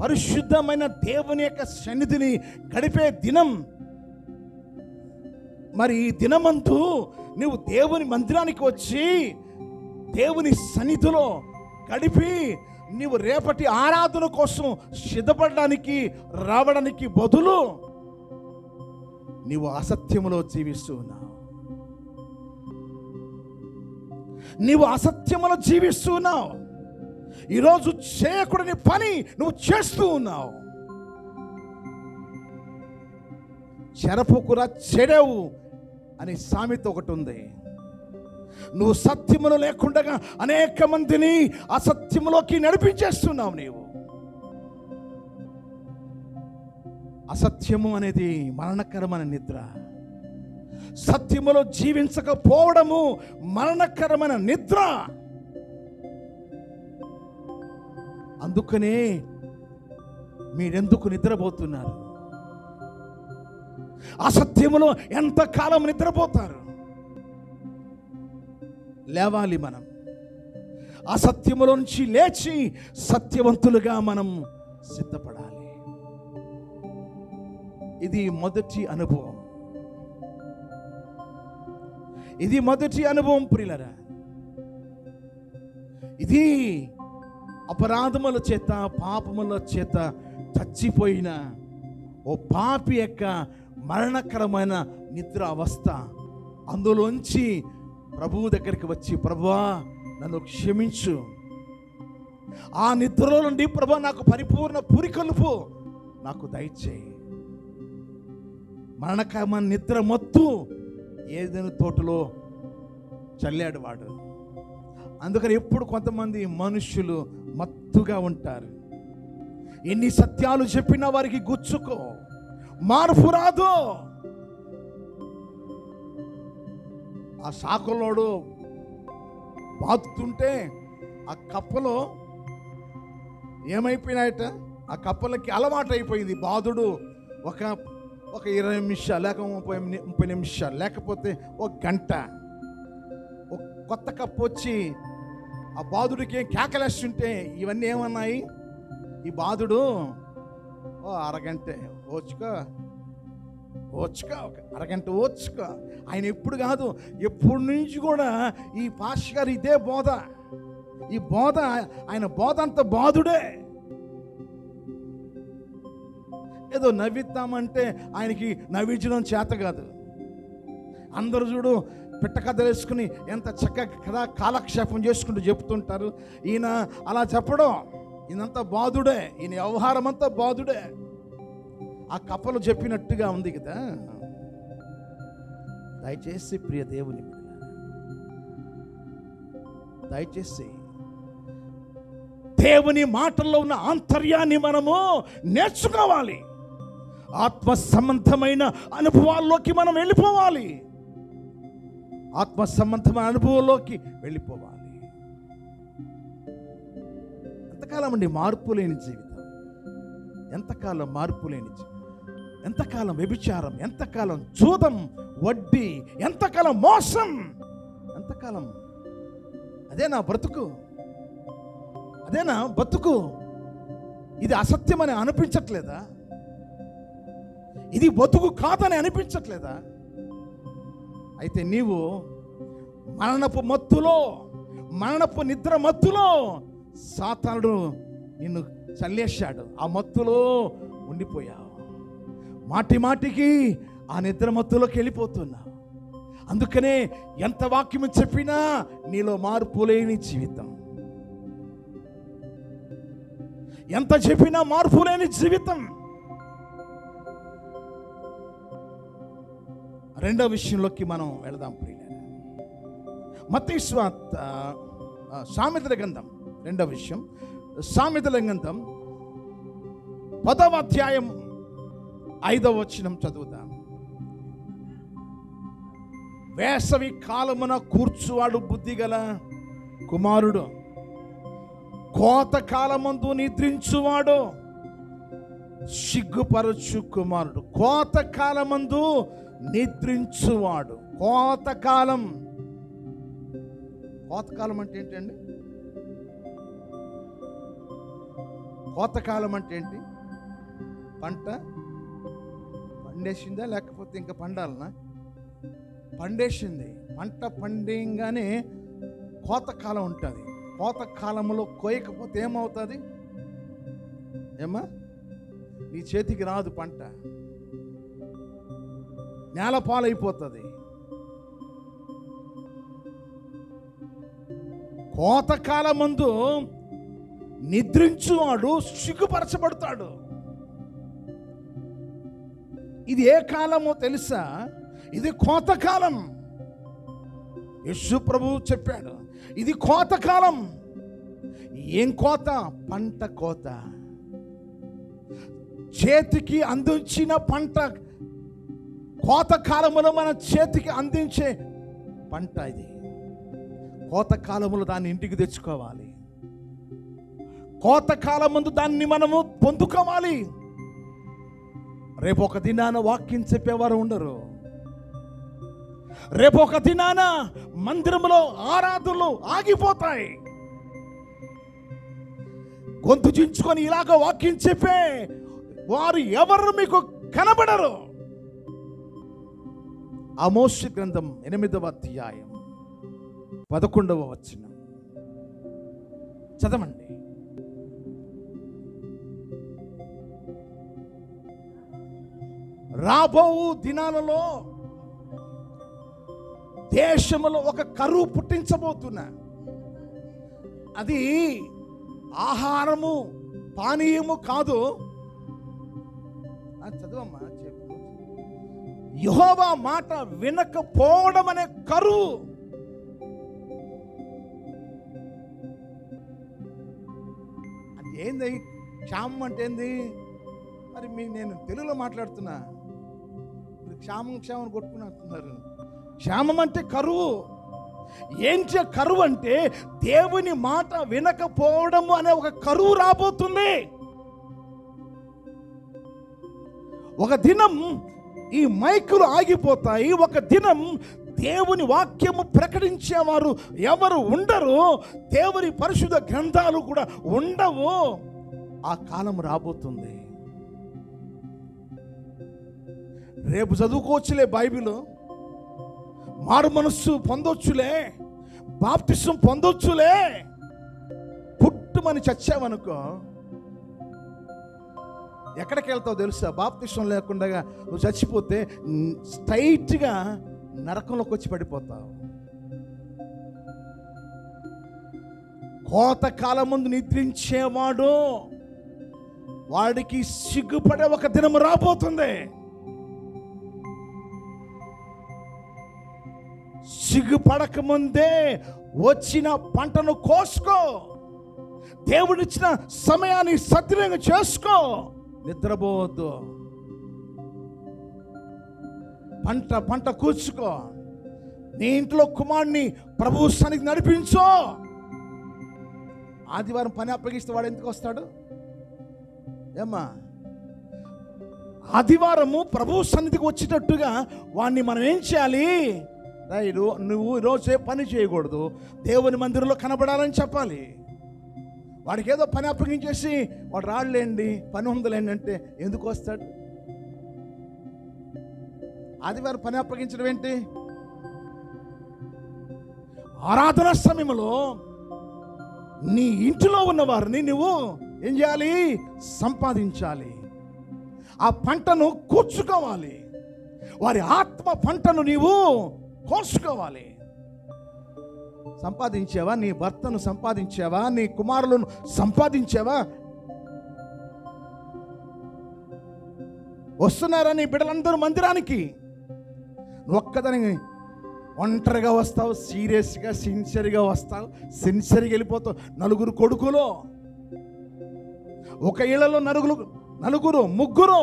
పరిశుద్ధమైన దేవుని యొక్క సన్నిధిని గడిపే దినం. మరి ఈ దినమందు నువ్వు దేవుని మందిరానికి వచ్చి దేవుని సన్నిధిలో గడిపి నీవు రేపటి ఆరాధన కోసం సిద్ధపడడానికి రావడానికి బదులు నీవు అసత్యములో జీవిస్తూ ఉన్నావు. నీవు అసత్యములో జీవిస్తూ ఉన్నావు. ఈరోజు చేయకూడని పని నువ్వు చేస్తూ ఉన్నావు. చెరపుకురా చెడవు అని సామెత ఒకటి ఉంది. నువ్వు సత్యములు లేకుండా అనేక మందిని అసత్యములోకి నడిపించేస్తున్నావు. నీవు అసత్యము అనేది మరణకరమైన నిద్ర. సత్యములో జీవించకపోవడము మరణకరమైన నిద్ర. అందుకనే మీరెందుకు నిద్రపోతున్నారు? అసత్యములో ఎంతకాలం నిద్రపోతారు? లేవాలి. మనం అసత్యములో నుంచి లేచి సత్యవంతులుగా మనం సిద్ధపడాలి. ఇది మొదటి అనుభవం. ఇది మొదటి అనుభవం ప్రియులారా. ఇది అపరాధముల చేత పాపముల చేత చచ్చిపోయిన ఓ పాపి యొక్క మరణకరమైన నిద్ర అవస్థ. అందులోంచి ప్రభువు దగ్గరికి వచ్చి, ప్రభువా నన్ను క్షమించు, ఆ నిద్రలో నుండి ప్రభువా నాకు పరిపూర్ణ పురికొల్పు నాకు దయచేయి. మరణకరమైన నిద్ర మత్తు ఏదైనా తోటలో చల్లాడు వాడు. అందుకని ఎప్పుడు కొంతమంది మనుషులు మత్తుగా ఉంటారు. ఎన్ని సత్యాలు చెప్పినా వారికి గుచ్చుకో, మార్పు రాదు. ఆ శాఖలోడు బాదుతుంటే ఆ కప్పలో ఏమైపోయినాయట, ఆ కప్పలకి అలవాటు అయిపోయింది బాదుడు. ఒక 20 నిమిషాలు లేక 30 నిమిషాలు లేకపోతే ఒక గంట. ఒక కొత్త కప్పు వచ్చి ఆ బాదుడికి కేకలేస్తుంటే ఇవన్నీ ఏమన్నాయి, ఈ బాదుడు అరగంటే ఓచుకో ఒక అరగంట ఓచుకో. ఆయన ఎప్పుడు కాదు, ఎప్పటి నుంచి కూడా ఈ పాష్ గారు ఇదే బోధ. ఈ బోధ, ఆయన బోధ అంత బాధుడే. ఏదో నవ్విద్దామంటే ఆయనకి నవ్వించడం చేత కాదు. అందరూ చూడు పిట్ట కథలు వేసుకుని ఎంత చక్కగా కథ కాలక్షేపం చేసుకుంటూ చెప్తుంటారు. ఈయన అలా చెప్పడం, ఈయనంతా బాధుడే, ఈయన వ్యవహారం అంతా బాధుడే. ఆ కప్పలు చెప్పినట్టుగా ఉంది కదా. దయచేసి ప్రియ దేవుని, దయచేసి దేవుని మాటల్లో ఉన్న ఆంతర్యాన్ని మనము నేర్చుకోవాలి. ఆత్మ సంబంధమైన అనుభవాల్లోకి మనం వెళ్ళిపోవాలి. ఆత్మ సంబంధమైన అనుభవంలోకి వెళ్ళిపోవాలి. ఎంతకాలం అండి మార్పు లేని జీవితం? ఎంతకాలం మార్పు లేని జీవితం? ఎంతకాలం వ్యభిచారం? ఎంతకాలం జూదం, వడ్డీ? ఎంతకాలం మోసం? ఎంతకాలం? అదేనా బ్రతుకు? అదేనా బతుకు? ఇది అసత్యమని అనిపించట్లేదా? ఇది బతుకు కాదని అనిపించట్లేదా? అయితే నీవు మరణపు మత్తులో, మరణపు నిద్ర మత్తులో సాతానుడు నిన్ను చల్లేశాడు. ఆ మత్తులో ఉండిపోయావు. మాటి మాటికి ఆ నిద్ర మత్తులోకి వెళ్ళిపోతున్నావు. అందుకనే ఎంత వాక్యం చెప్పినా నీలో మార్పు లేని జీవితం. ఎంత చెప్పినా మార్పు లేని జీవితం. రెండవ విషయంలోకి మనం వెళదాం ప్రియులారా. మత్తయి సువార్త, సామెతల గ్రంథం, రెండవ విషయం సామెతల గ్రంథం 10వ అధ్యాయం 5వ వచనం చదువుతాం. వేసవి కాలమున కూర్చువాడు బుద్ధిగల కుమారుడు, కోత కాలమందు నిద్రించువాడు సిగ్గుపరచు కుమారుడు. కోతకాలమందు నిద్రించువాడు. కోతకాలం అంటే ఏంటండి? కోతకాలం అంటే ఏంటి? పంట పండేసిందా లేకపోతే ఇంకా పండాలనా? పండేసింది. పంట పండేయంగానే కోతకాలం ఉంటుంది. కోతకాలంలో కోయకపోతే ఏమవుతుంది? ఏమా, నీ చేతికి రాదు పంట, నేల పాలైపోతుంది. కోతకాలమందు నిద్రించువాడు సిగ్గుపరచబడతాడు. ఇది ఏ కాలమో తెలుసా? ఇది కోతకాలం. యేసు ప్రభువు చెప్పాడు, ఇది కోతకాలం. ఏం కోత? పంట కోత. చేతికి అందించిన పంట కోతకాలములో మన చేతికి అందించే పంట ఇది. కోతకాలములో దాన్ని ఇంటికి తెచ్చుకోవాలి. కోతకాలముందు దాన్ని మనము పొందుకోవాలి. రేపు ఒక దినాన వాక్యం చెప్పేవారు ఉండరు. రేపు ఒక దినాన మందిరంలో ఆరాధనలు ఆగిపోతాయి. గొంతు చించుకొని ఇలాగ వాక్యం చెప్పే వారు ఎవరు మీకు కనబడరు. ఆమోసు గ్రంథం 8వ అధ్యాయం 11వ వచనం చదవండి. రాబో దినాలలో దేశంలో ఒక కరువు పుట్టించబోతున్నా. అది ఆహారము పానీయము కాదు. చదవమ్మా, చెప్పు. యెహోవా మాట వినకపోవడం అనే కరువు. అది ఏంది? క్షామం అంటే ఏంది? మరి నేను తెలుగులో మాట్లాడుతున్నా, క్షామం కొట్టుకున్నారు. క్షామం అంటే కరువు. ఏంటి కరువు అంటే దేవుని మాట వినకపోవడం అనే ఒక కరువు రాబోతుంది. ఒక దినం ఈ మైకులు ఆగిపోతాయి. ఒక దినం దేవుని వాక్యము ప్రకటించేవారు ఎవరు ఉండరు. దేవుని పరిశుద్ధ గ్రంథాలు కూడా ఉండవు. ఆ కాలం రాబోతుంది. రేపు చదువుకోవచ్చులే బైబిల్, మారు మనస్సు పొందొచ్చులే, బాప్టిసం పొందొచ్చులే. పుట్టుమని చచ్చావనుకో ఎక్కడికి వెళ్తావు తెలుసా? బాప్టిసం లేకుండా నువ్వు చచ్చిపోతే స్ట్రైట్గా నరకంలోకి వచ్చి పడిపోతావు. కోతకాలం ముందు నిద్రించేవాడు వాడికి సిగ్గుపడే ఒక దినం రాబోతుంది. సిగ్గుపడక ముందే వచ్చిన పంటను కోసుకో. దేవుడిచ్చిన సమయాన్ని సద్వినియోగం చేసుకో. నిద్రపోవద్దు. పంట కూర్చుకో. నీ ఇంట్లో కుమారుని ప్రభు సన్నిధికి నడిపించో. ఆదివారం పని అప్పగిస్తే వాడు ఎందుకు వస్తాడు? ఏమ్మా, ఆదివారము ప్రభు సన్నిధికి వచ్చేటట్టుగా వాడిని మనం ఏం చేయాలి? నువ్వు ఈరోజే పని చేయకూడదు, దేవుని మందిరంలో కనబడాలని చెప్పాలి. వాడికి ఏదో పని అప్పగించేసి వాడు రాళ్ళేండి, పని ఉందలేండి అంటే ఎందుకు వస్తాడు? ఆదివారం పని అప్పగించడం ఏంటి? ఆరాధన సమయంలో నీ ఇంటిలో ఉన్న వారిని నువ్వు ఏం చేయాలి? సంపాదించాలి. ఆ పంటను కూర్చుకోవాలి. వారి ఆత్మ పంటను నీవు కోసుకోవాలి. సంపాదించావా? నీ భర్తను సంపాదించావా? నీ కుమారులను సంపాదించావా? వస్తున్నారా నీ బిడ్డలందరూ మందిరానికి? నువ్వు ఒక్కదాని ఒంటరిగా వస్తావు, సీరియస్గా సిన్సియర్గా వస్తావు, సిన్సియర్గా వెళ్ళిపోతావు. నలుగురు కొడుకులు, ఒక ఇళ్లలో నలుగురు ముగ్గురు,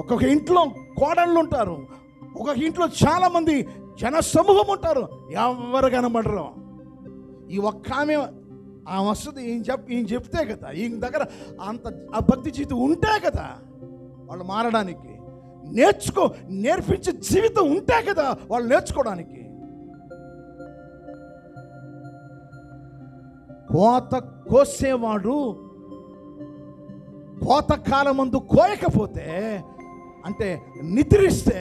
ఒక్కొక్క ఇంట్లో కోడళ్ళు ఉంటారు, ఒక్కొక్క ఇంట్లో చాలా మంది జన సమూహం ఉంటారు. ఎవరు కనబడరు. ఈ ఒక్క ఆమె ఆ వస్తుంది ఈయన చెప్తే కదా, ఈయన దగ్గర అంత ఆ భక్తి జీవితం ఉంటే కదా వాళ్ళు మారడానికి, నేర్పించే జీవితం ఉంటే కదా వాళ్ళు నేర్చుకోవడానికి. కోత కోసేవాడు కోతకాలం ముందు కోయకపోతే, అంటే నిద్రిస్తే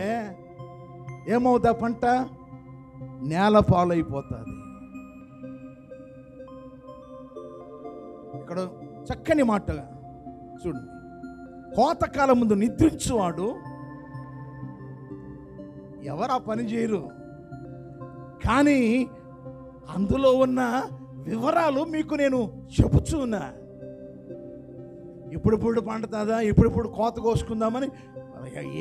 ఏమవుతా పంట నేల పాలైపోతుంది. ఇక్కడ చక్కని మాటగా చూడండి, కోతకాలం ముందు నిద్రించువాడు ఎవరు ఆ పని చేయరు, కానీ అందులో ఉన్న వివరాలు మీకు నేను చెబుతూ ఉన్నా. ఇప్పుడిప్పుడు పండుతుందా, ఇప్పుడిప్పుడు కోత కోసుకుందామని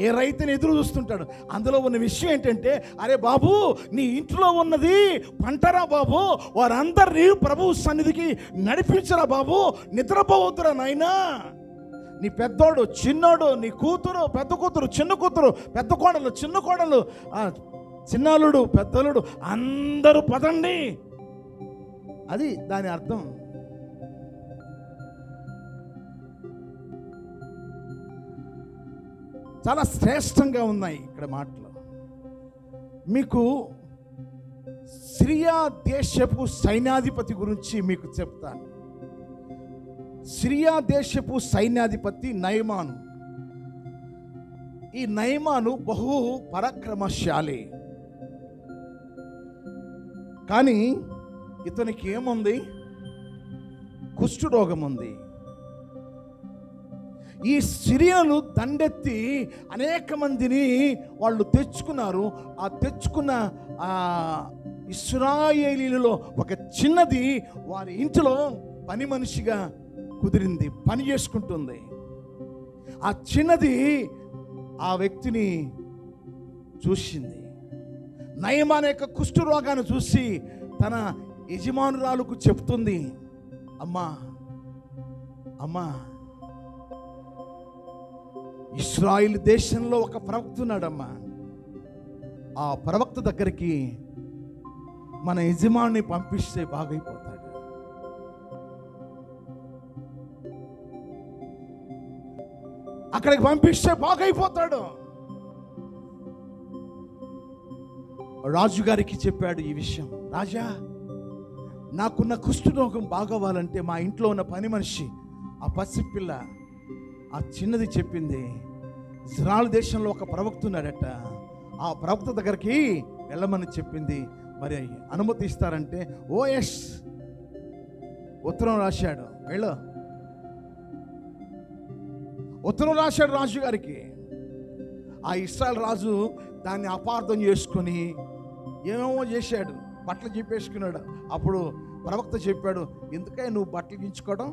ఏ రైతుని ఎదురు చూస్తుంటాడు. అందులో ఉన్న విషయం ఏంటంటే, అరే బాబు నీ ఇంట్లో ఉన్నది పంటరా బాబు, వారందరినీ ప్రభు సన్నిధికి నడిపించరా బాబు, నిద్రపోవద్దురా నాయనా. నీ పెద్దోడు చిన్నోడు, నీ కూతురు పెద్ద కూతురు, చిన్న కూతురు, పెద్ద కోడలు చిన్న కోడలు, చిన్నాలుడు పెద్దలుడు అందరూ పదండి, అది దాని అర్థం. చాలా శ్రేష్టంగా ఉన్నాయి ఇక్కడ మాటలు. మీకు సిరియా దేశపు సైన్యాధిపతి గురించి మీకు చెప్తాను. సిరియా దేశపు సైన్యాధిపతి నయమాను. ఈ నయమాను బహు పరాక్రమశాలి, కానీ ఇతనికి ఏముంది? కుష్ఠరోగం ఉంది. ఈ సిరియలు దండెత్తి అనేక మందిని వాళ్ళు తెచ్చుకున్నారు. ఆ తెచ్చుకున్న ఇశ్రాయేలీలలో ఒక చిన్నది వారి ఇంటిలో పని మనిషిగా కుదిరింది, పని చేసుకుంటుంది. ఆ చిన్నది ఆ వ్యక్తిని చూసింది. నయమాన్ యొక్క కుష్ఠరోగాన్ని చూసి తన యజమానురాలకు చెప్తుంది, అమ్మా అమ్మా, ఇశ్రాయేల్ దేశంలో ఒక ప్రవక్త ఉన్నాడమ్మా, ఆ ప్రవక్త దగ్గరికి మన యజమాని పంపిస్తే బాగైపోతాడు. అక్కడికి పంపిస్తే బాగైపోతాడు. రాజుగారికి చెప్పాడు ఈ విషయం. రాజా, నాకున్న కుష్ఠరోగం బాగవ్వాలంటే మా ఇంట్లో ఉన్న పని మనిషి, ఆ పసిపిల్ల, ఆ చిన్నది చెప్పింది, ఇశ్రాయేలు దేశంలో ఒక ప్రవక్త ఉన్నాడట, ఆ ప్రవక్త దగ్గరికి వెళ్ళమని చెప్పింది. మరి అనుమతి ఇస్తారంటే ఓ ఎస్, ఉత్తరం రాశాడు, వెళ్ళు. ఉత్తరం రాశాడు రాజు గారికి. ఆ ఇశ్రాయేలు రాజు దాన్ని అపార్థం చేసుకొని ఏమేమో చేశాడు, బట్టలు చెప్పేసుకున్నాడు. అప్పుడు ప్రవక్త చెప్పాడు, ఎందుకని నువ్వు బట్టలు గించుకోవడం,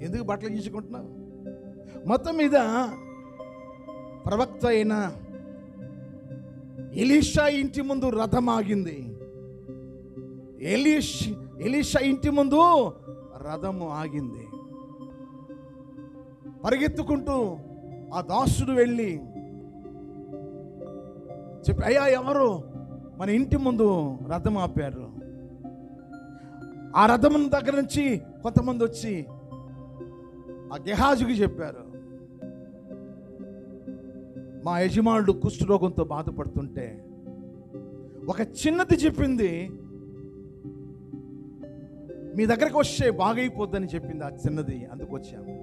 ఎందుకు బట్టలు గీచుకుంటున్నావు? మొత్తం మీద ప్రవక్త అయిన ఎలీషా ఇంటి ముందు రథం ఆగింది. ఎలీషా ఇంటి ముందు రథము ఆగింది. పరిగెత్తుకుంటూ ఆ దాసుడు వెళ్ళి చెప్పి, అయ్యా ఎవరు మన ఇంటి ముందు రథం ఆపారు? ఆ రథం దగ్గర నుంచి కొంతమంది వచ్చి ఆ గెహాజుకి చెప్పారు, మా యజమానుడు కుష్ఠరోగంతో బాధపడుతుంటే ఒక చిన్నది చెప్పింది, మీ దగ్గరకు వస్తే బాగైపోద్దని చెప్పింది ఆ చిన్నది, అందుకు వచ్చాము.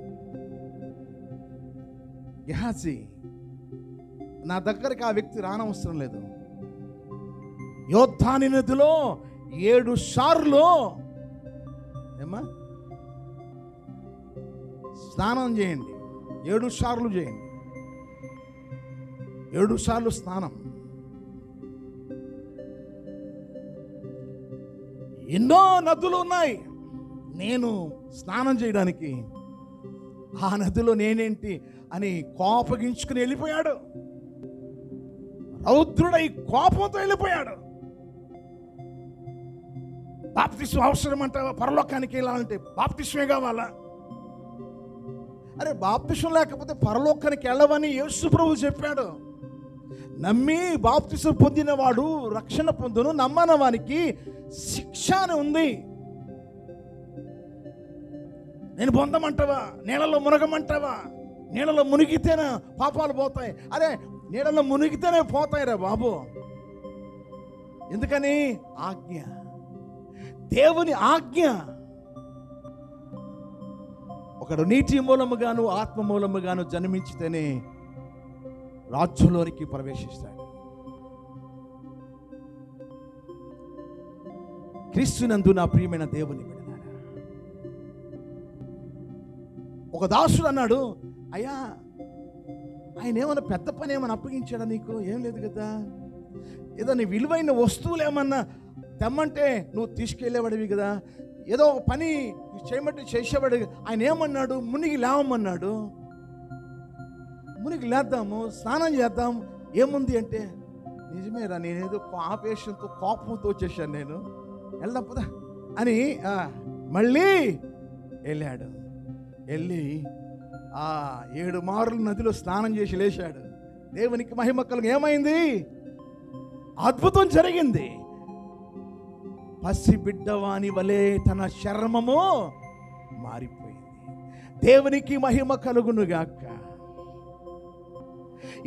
గెహాజీ, నా దగ్గరికి ఆ వ్యక్తి రానవసరం లేదు. యోర్దాను నదిలో 7 సార్లు ఏమా స్నానం చేయండి, 7 సార్లు చేయండి, 7 సార్లు స్నానం. ఎన్నో నదులు ఉన్నాయి, నేను స్నానం చేయడానికి ఆ నదిలో నేనేంటి అని కోపగించుకుని వెళ్ళిపోయాడు. రౌద్రుడై కోపంతో వెళ్ళిపోయాడు. బాప్తిస్మం అవసరం అంటావా? పరలోకానికి వెళ్ళాలంటే బాప్తిస్మే కావాలా? అరే బాప్తిస్మం లేకపోతే పరలోకానికి వెళ్ళవని యేసు ప్రభువు చెప్పాడు. నమ్మి బాప్తిసం పొందినవాడు రక్షణ పొందును, నమ్మని వానికి శిక్ష అని ఉంది. నేను పొందమంటావా? నీళ్ళలో మునగమంటావా? నీళ్ళలో మునిగితేనే పాపాలు పోతాయి. అరే, నీళ్ళలో మునిగితేనే పోతాయిరా బాబు. ఎందుకని? ఆజ్ఞ, దేవుని ఆజ్ఞ. ఒకడు నీటి మూలముగాను ఆత్మ మూలముగాను జన్మించితేనే రాజ్యంలోనికి ప్రవేశిస్తాడు. క్రీస్తునందు నా ప్రియమైన దేవుని బిడ్డలారా, ఒక దాసుడు అన్నాడు, అయ్యా ఆయన ఏమన్నా పెద్ద పని ఏమన్నా అప్పగించాడా నీకు? ఏం లేదు కదా. ఏదో నీ విలువైన వస్తువులు ఏమన్నా తెమ్మంటే నువ్వు తీసుకెళ్ళేవాడివి కదా. ఏదో ఒక పని చేయమంటే చేసేవాడు. ఆయన ఏమన్నాడు? మునిగి లేవమన్నాడు. మునిగి లేద్దాము, స్నానం చేద్దాం, ఏముంది అంటే, నిజమేరా నేనేదో ఆపేషన్తో కోపంతో వచ్చేసాను, నేను వెళ్దాం పదా అని మళ్ళీ వెళ్ళాడు. వెళ్ళి 7 మార్లు నదిలో స్నానం చేసి లేచాడు. దేవునికి మహిమ కలుగు. ఏమైంది? అద్భుతం జరిగింది. పసిబిడ్డవాని వలె తన చర్మము మారిపోయింది. దేవునికి మహిమ కలుగునుగాక.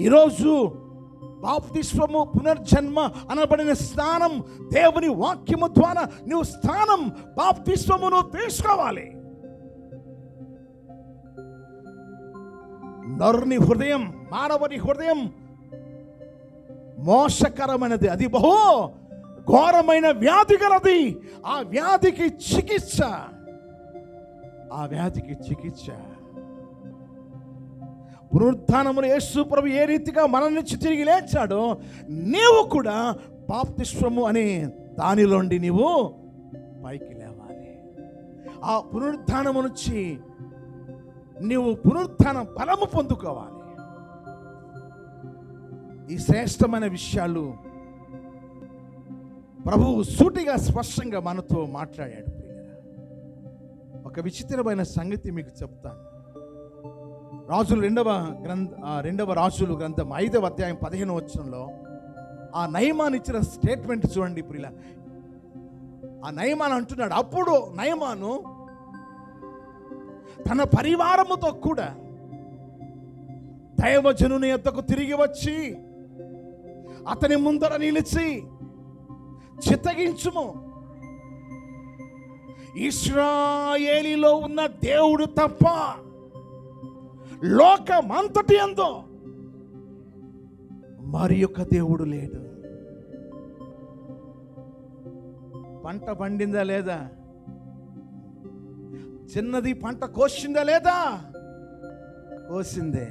ఈరోజు బాప్తిస్మము, పునర్జన్మ అనబడిన స్నానం, దేవుని వాక్యము ద్వారా నువ్వు స్నానం, బాప్తిస్మమును తీసుకోవాలి. నరుని హృదయం, మానవుని హృదయం మోసకరమైనది, అది బహు ఘోరమైన వ్యాధి గలది. ఆ వ్యాధికి చికిత్స, పునరుత్థానములో యేసు ప్రభు ఏ రీతిగా మన నుంచి తిరిగి లేచాడో, నీవు కూడా బాప్తిస్మము అనే దానిలోండి నీవు పైకి లేవాలి. ఆ పునరుత్థానము నుంచి నీవు పునరుత్థాన బలము పొందుకోవాలి. ఈ శ్రేష్టమైన విషయాలు ప్రభువు సూటిగా స్పష్టంగా మనతో మాట్లాడాడు. ఒక విచిత్రమైన సంగతి మీకు చెప్తాను. రెండవ రాజులు గ్రంథం 5వ అధ్యాయం 15వ వచనంలో ఆ నయమాన్ ఇచ్చిన స్టేట్మెంట్ చూడండి ప్రియుల. ఆ నయమాన్ అంటున్నాడు, అప్పుడు నయమాను తన పరివారముతో కూడా దైవజనుని యొద్దకు తిరిగి వచ్చి అతని ముందర నిలిచి, చిత్తగించుము, ఇశ్రాయేలీలో ఉన్న దేవుడు తప్ప లోకమంతటి యందు మరి యొక్క దేవుడు లేడు. పంట పండిందా లేదా? చిన్నది పంట కోసిందా లేదా? కోసిందే.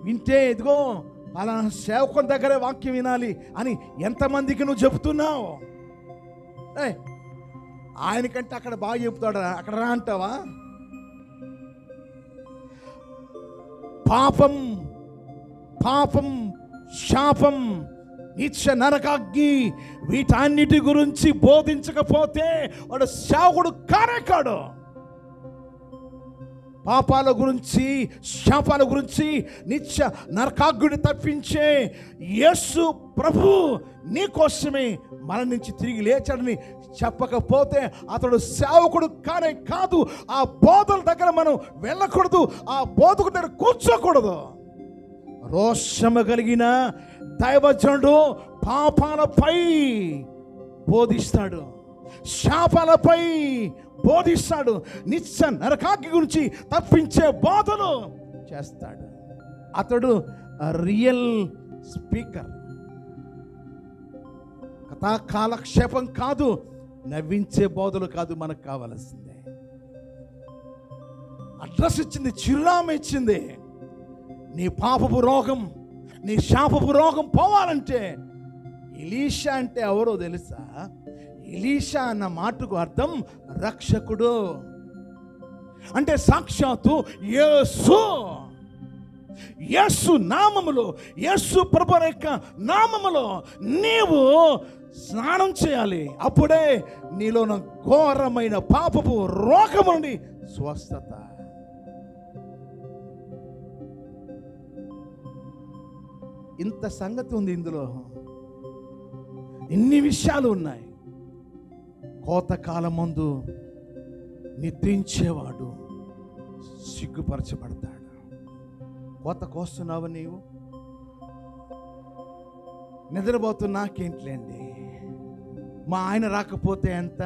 వింటే ఇదిగో అలా సేవకుని దగ్గరే వాక్యం వినాలి అని ఎంతమందికి నువ్వు చెబుతున్నావు? ఆయనకంటే అక్కడ బాగా చెబుతాడా, అక్కడ రా అంటావా? పాపం, శాపం, నిత్య నరకాగ్ని, వీటన్నిటి గురించి బోధించకపోతే వాడు సేవకుడు కానే కాడు. పాపాల గురించి, శాపాల గురించి, నిత్య నరకాగ్ని తప్పించే యేసు ప్రభు నీ కోసమే మన నుంచి తిరిగి లేచాడని చెప్పకపోతే అతడు సేవకుడు కానే కాదు. ఆ బోధల దగ్గర మనం వెళ్ళకూడదు, ఆ బోధకు దగ్గర కూర్చోకూడదు. రోషము కలిగిన దైవజనుడు పాపాలపై బోధిస్తాడు, శాపాలపై బోధిస్తాడు, నిత్య నరకాగ్ని గురించి తప్పించే బోధలు చేస్తాడు. అతడు రియల్ స్పీకర్. కథా కాలక్షేపం కాదు, నవ్వించే బోధలు కాదు మనకు కావాల్సిందే. అడ్రస్ ఇచ్చింది, చిరునామా ఇచ్చింది. నీ పాపపు రోగం, నీ శాపపు రోగం పోవాలంటే ఎలీషా అంటే ఎవరో తెలుసా? ఎలీషా అన్న మాటకు అర్థం రక్షకుడు. అంటే సాక్షాత్తు యేసు నామములో, యేసు ప్రభువు యొక్క నామములో నీవు స్నానం చేయాలి. అప్పుడే నీలోన ఘోరమైన పాపపు రోగము నుండి స్వస్థత. ఇంత సంగతి ఉంది ఇందులో, ఇన్ని విషయాలు ఉన్నాయి. కోతకాలం ముందు నిద్రించేవాడు సిగ్గుపరచబడతాడు. కోత కోస్తున్నావు నీవు, నిద్రపోతున్నాకేంట్లేండి, మా ఆయన రాకపోతే ఎంత,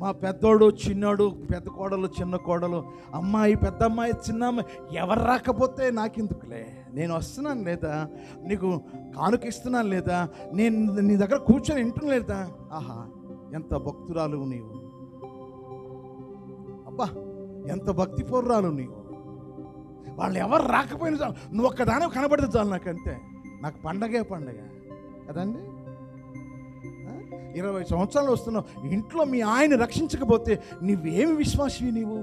మా పెద్దోడు చిన్నోడు, పెద్ద కోడలు చిన్న కోడలు, అమ్మాయి పెద్ద అమ్మాయి చిన్న అమ్మాయి, ఎవరు రాకపోతే నాకెందుకులే, నేను వస్తున్నాను లేదా, నీకు కానుక ఇస్తున్నాను లేదా, నేను నీ దగ్గర కూర్చొని వింటున్నా లేదా. ఆహా, ఎంత భక్తురాలు నీవు, అబ్బా ఎంత భక్తి పూర్రాలు నీవు. వాళ్ళు ఎవరు రాకపోయినా చాలు, నువ్వు ఒక్కదానే కనబడితే చాలు నాకంతే, నాకు పండగే పండగ కదండి. 20 సంవత్సరాలు వస్తున్నావు, ఇంట్లో మీ ఆయన రక్షించకపోతే నువ్వేమి విశ్వాసివి నీవు?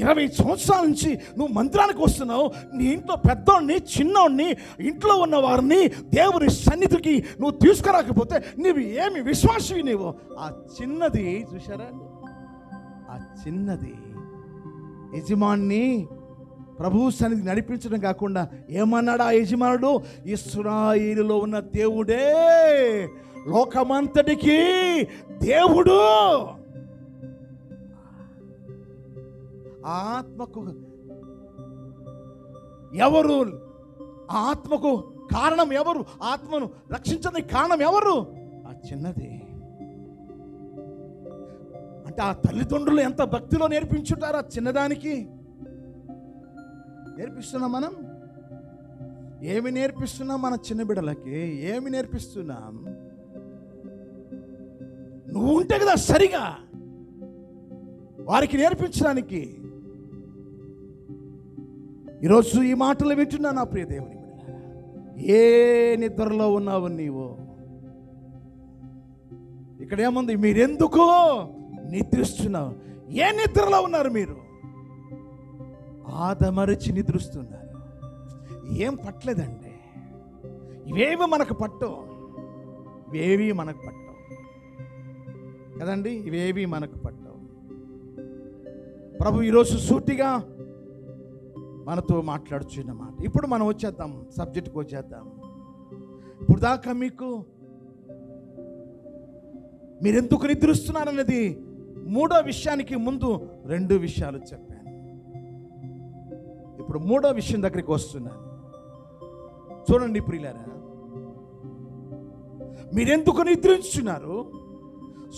20 సంవత్సరాల నుంచి నువ్వు మందిరానికి వస్తున్నావు, నీ ఇంట్లో పెద్దోడిని చిన్నోడిని ఇంట్లో ఉన్న వారిని దేవుని సన్నిధికి నువ్వు తీసుకురాకపోతే నువ్వు ఏమి విశ్వాసివి నీవు? ఆ చిన్నది చూశారా అండి, ఆ చిన్నది యజమాన్ని ప్రభు సన్నిధి నడిపించడం కాకుండా ఏమన్నాడు ఆ యజమానుడు? ఇశ్రాయేలులో ఉన్న దేవుడే లోకమంతటికి దేవుడు. ఆత్మకు ఎవరు? ఆత్మకు కారణం ఎవరు? ఆత్మను రక్షించడానికి కారణం ఎవరు? ఆ చిన్నది. అంటే ఆ తల్లిదండ్రులు ఎంత భక్తిలో నేర్పించుంటారు ఆ చిన్నదానికి. నేర్పిస్తున్నాం మనం, ఏమి నేర్పిస్తున్నాం మన చిన్న బిడ్డలకి? ఏమి నేర్పిస్తున్నాం? నువ్వు ఉంటే కదా సరిగా వారికి నేర్పించడానికి. ఈరోజు ఈ మాటలు వింటున్నా నా ప్రియ దేవుని బిడ్డలారా, ఏ నిద్రలో ఉన్నావు నీవు? ఇక్కడ ఏముంది? మీరెందుకు నిద్రిస్తున్నావు? ఏ నిద్రలో ఉన్నారు మీరు? ఆదమరిచి నిద్రిస్తున్నారు. ఏం పట్టలేదండి, ఇవేవి మనకు పట్టవు, ఇవేవి మనకు పట్టవు కదండి, ఇవేవి మనకు పట్టవు. ప్రభు ఈరోజు సూటిగా మనతో మాట్లాడుచున్న మాట. ఇప్పుడు మనం వచ్చేద్దాం, సబ్జెక్ట్కి వచ్చేద్దాం. ఇప్పుడు దాకా మీకు మీరెందుకు నిద్రిస్తున్నారనేది మూడో విషయానికి ముందు 2 విషయాలు చెప్పాను. ఇప్పుడు మూడో విషయం దగ్గరికి వస్తున్నాను. చూడండి ప్రియులారా, మీరెందుకు నిద్రించున్నారు?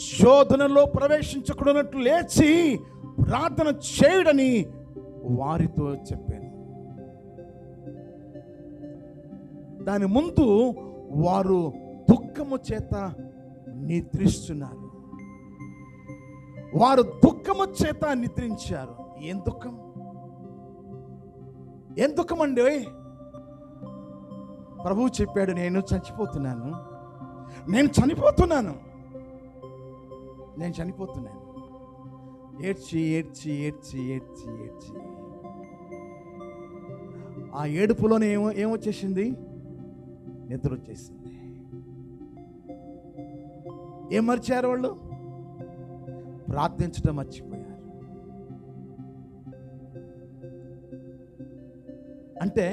శోధనలో ప్రవేశించకూడనట్లు లేచి ప్రార్థన చేయడని వారితో చెప్పాను. దాని ముందు వారు దుఃఖము చేత నిద్రిస్తున్నారు. వారు దుఃఖము చేత నిద్రించారు. ఏం దుఃఖం? ఏం దుఃఖం అండి? ప్రభువు చెప్పాడు, నేను చనిపోతున్నాను, నేను చనిపోతున్నాను, నేను చనిపోతున్నాను. ఏడ్చి ఏడ్చి ఏడ్చి ఏడ్చి ఏడ్చి ఆ ఏడుపులోనే ఏమొచ్చేసింది? నిద్ర వచ్చేసింది. ఏం మర్చారు వాళ్ళు? ప్రార్థించడం మర్చిపోయారు. అంటే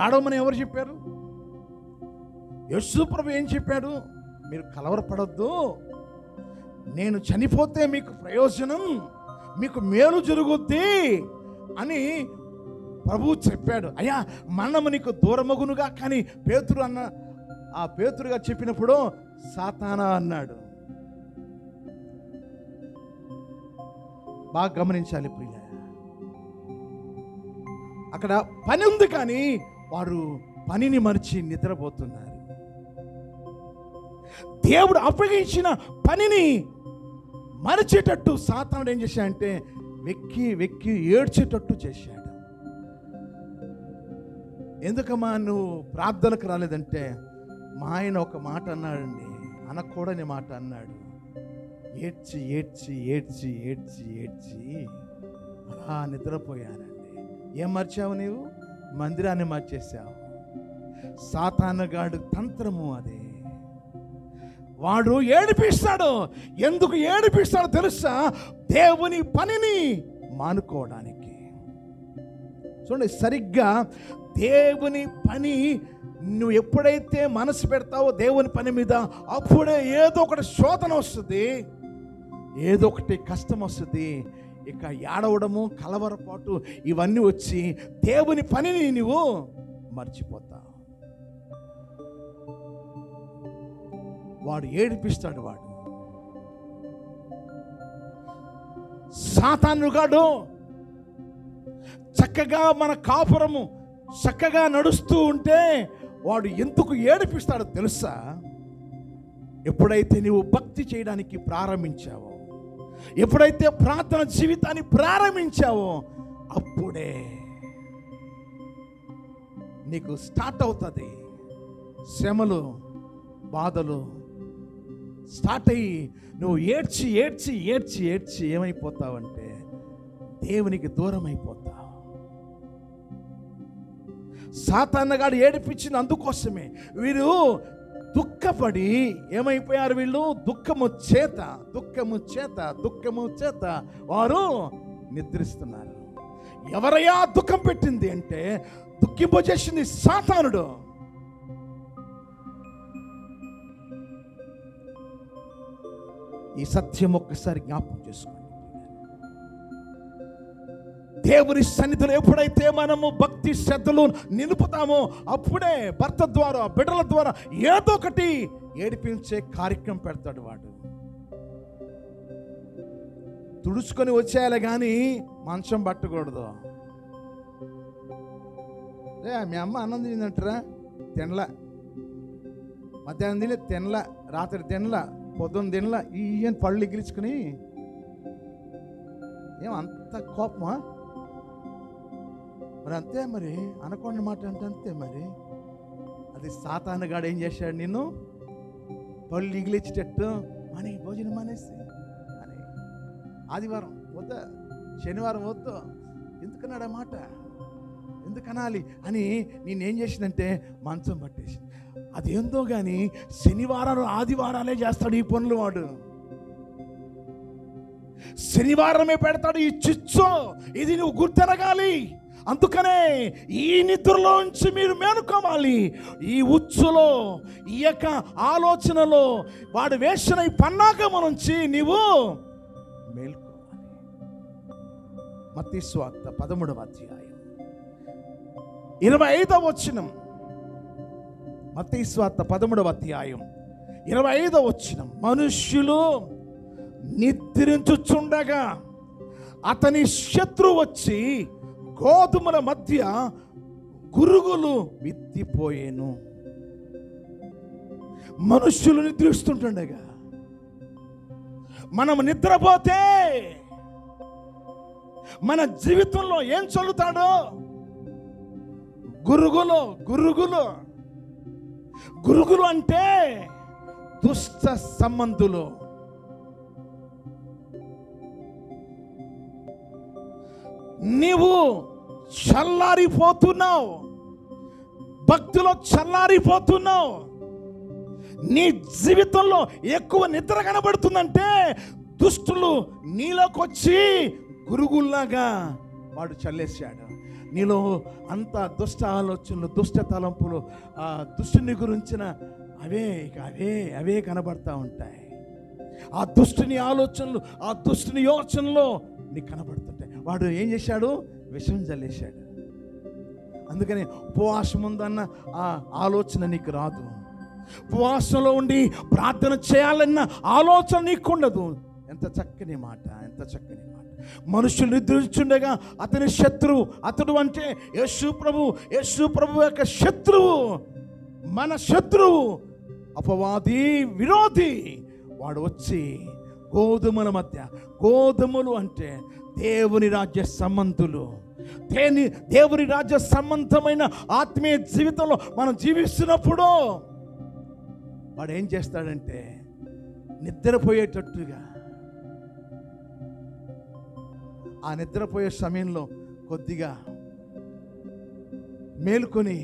ఏడవమని ఎవరు చెప్పారు? యేసు ప్రభు ఏం చెప్పాడు? మీరు కలవరపడొద్దు, నేను చనిపోతే మీకు ప్రయోజనం, మీకు మేలు జరుగుద్ది అని ప్రభువు చెప్పాడు. అయ్యా మరణము నీకు దూరమగునుగా. కానీ పేతురు అన్న ఆ పేతురుగా చెప్పినప్పుడు సాతానా అన్నాడు. బాగా గమనించాలి ప్రియ, అక్కడ పని ఉంది కానీ వారు పనిని మరిచి నిద్రపోతున్నారు. దేవుడు అప్పగించిన పనిని మరిచేటట్టు సాతానుడు ఏం చేశాడంటే వెక్కి వెక్కి ఏడ్చేటట్టు చేశాడు. ఎందుకమ్మా నువ్వు ప్రార్థనకు రాలేదంటే, మా ఆయన ఒక మాట అన్నాడండి, అనకూడని మాట అన్నాడు. ఏడ్చి ఏడ్చి ఏడ్చి ఏడ్చి ఏడ్చి అలా నిద్రపోయానండి. ఏం మర్చావు నీవు? మందిరాన్ని మార్చేసావు. సాతానుగాడు తంత్రము అది. వాడు ఏడిపిస్తాడు. ఎందుకు ఏడిపిస్తాడో తెలుసా? దేవుని పనిని మానుకోవడానికి. చూడండి, సరిగ్గా దేవుని పని నువ్వు ఎప్పుడైతే మనసు పెడతావో దేవుని పని మీద, అప్పుడే ఏదో ఒకటి శోధన వస్తుంది, ఏదో ఒకటి కష్టం వస్తుంది. ఇక ఏడవడము, కలవరపాటు ఇవన్నీ వచ్చి దేవుని పనిని నువ్వు మర్చిపోతావు. వాడు ఏడిపిస్తాడు. వాడు సాతానుగాడు చక్కగా మన కాపురము చక్కగా నడుస్తూ ఉంటే వాడు ఎందుకు ఏడిపిస్తాడో తెలుసా? ఎప్పుడైతే నీవు భక్తి చేయడానికి ప్రారంభించావో, ఎప్పుడైతే ప్రార్థన జీవితాన్ని ప్రారంభించావో, అప్పుడే నీకు స్టార్ట్ అవుతుంది శ్రమలు, బాధలు స్టార్ట్ అయ్యి నువ్వు ఏడ్చి ఏడ్చి ఏడ్చి ఏడ్చి ఏమైపోతావంటే దేవునికి దూరం అయిపోతావు. సాతానుగాడు ఏడిపించిన అందుకోసమే వీరు దుఃఖపడి ఏమైపోయారు? వీళ్ళు దుఃఖము చేత వారు నిద్రిస్తున్నారు. ఎవరయ్యా దుఃఖం పెట్టింది అంటే దుఃఖింపజేసింది సాతానుడు. ఈ సత్యం ఒక్కసారి జ్ఞాపకం చేసుకోండి. దేవుని సన్నిధిలో ఎప్పుడైతే మనము భక్తి శ్రద్ధలు నిలుపుతామో, అప్పుడే భర్త ద్వారా, బిడ్డల ద్వారా ఏదో ఒకటి ఏడిపించే కార్యక్రమం పెడతాడు వాడు. తుడుచుకొని వచ్చేయాలి కానీ మంచం పట్టకూడదు. మీ అమ్మ అన్నం తిందంటారా? తినలా. మధ్యాహ్నం తినలా, రాత్రి తినలా, పొద్దున్న తినలా, ఈయన పళ్ళు ఎగిరించుకుని ఏమంత కోపమా? మరి అంతే, మరి అనకుండా మాట అంటే అంతే. మరి అది సాతానుగాడు ఏం చేశాడు? నిన్ను పళ్ళు ఇగిలిచ్చేటట్టు అని భోజనం మానేసి అని, ఆదివారం వద్దా, శనివారం వద్దు, ఎందుకన్నాడు ఆ మాట, ఎందుకనాలి అని నేనేం చేసిందంటే మంచం పట్టేసి. అదేందో కానీ శనివారాలు ఆదివారాలే చేస్తాడు ఈ పనులు వాడు. శనివారమే పెడతాడు ఈ చిచ్చు. ఇది నువ్వు గుర్తెరగాలి. అందుకనే ఈ నిద్రలోంచి మీరు మేలుకోవాలి. ఈ ఉచ్చులో, ఈ యొక్క ఆలోచనలో వాడు వేసిన ఈ పన్నాగము నుంచి నీవు మేల్కోవాలి. మత్తయి సువార్త 13వ అధ్యాయం 25వ వచనం. మత్తయి సువార్త 13వ అధ్యాయం 25వ వచనం. మనుష్యులు నిద్రించుచుండగా అతని శత్రువు వచ్చి గోధుమల మధ్య గురుగులు విత్తిపోయేను. మనుష్యులు నిద్రిస్తుండగా మనం నిద్రపోతే మన జీవితంలో ఏం చల్లుతాడో? గురుగులు. గురుగులు గురుగులు అంటే దుష్ట సంబంధులు. నీవు చల్లారిపోతున్నావు, భక్తిలో చల్లారిపోతున్నావు, నీ జీవితంలో ఎక్కువ నిద్ర కనబడుతుందంటే దుష్టులు నీలోకి వచ్చి గురుగుల్లాగా వాడు చల్లేశాడు. నీలో అంత దుష్ట ఆలోచనలు, దుష్ట తలంపులు, ఆ దుష్టుని గురించిన అవే కనబడతా ఉంటాయి. ఆ దుష్టుని ఆలోచనలు, ఆ దుష్టుని యోచనలో నీకు కనబడుతుంటాయి. వాడు ఏం చేశాడు? విషం చల్లేశాడు. అందుకని ఉపవాసం ఉందన్న ఆ ఆలోచన నీకు రాదు. ఉపవాసంలో ఉండి ప్రార్థన చేయాలన్న ఆలోచన నీకు ఉండదు. ఎంత చక్కని మాట, ఎంత చక్కని మాట. మనుషులు నిద్రించుండగా అతని శత్రువు, అతడు అంటే యేసు ప్రభు యొక్క శత్రువు, మన శత్రువు, అపవాది, విరోధి, వాడు వచ్చి గోధుమల మధ్య, గోధుమలు అంటే దేవుని రాజ్య సంబంధులు, దేవుని రాజ్య సంబంధమైన ఆత్మీయ జీవితంలో మనం జీవిస్తున్నప్పుడు వాడు ఏం చేస్తాడంటే నిద్రపోయేటట్టుగా, ఆ నిద్రపోయే సమయంలో కొద్దిగా మేలుకొని,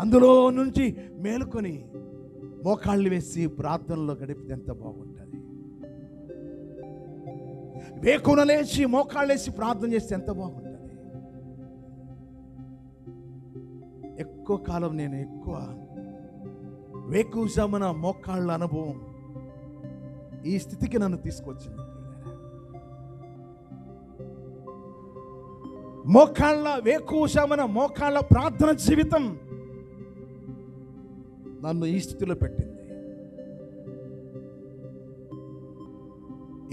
అందులో నుంచి మేలుకొని మోకాళ్ళు వేసి ప్రార్థనలో గడిపితే ఎంత బాగుంటుంది. వేకున లేచి మోకాళ్ళు వేసి ప్రార్థన చేస్తే ఎంత బాగుంటుంది. ఎక్కువ కాలం నేను వేకువజామున మోకాళ్ళ అనుభవం ఈ స్థితికి నన్ను తీసుకొచ్చింది. వేకువజామున మోకాళ్ళ ప్రార్థన జీవితం నన్ను ఈ స్థితిలో పెట్టింది.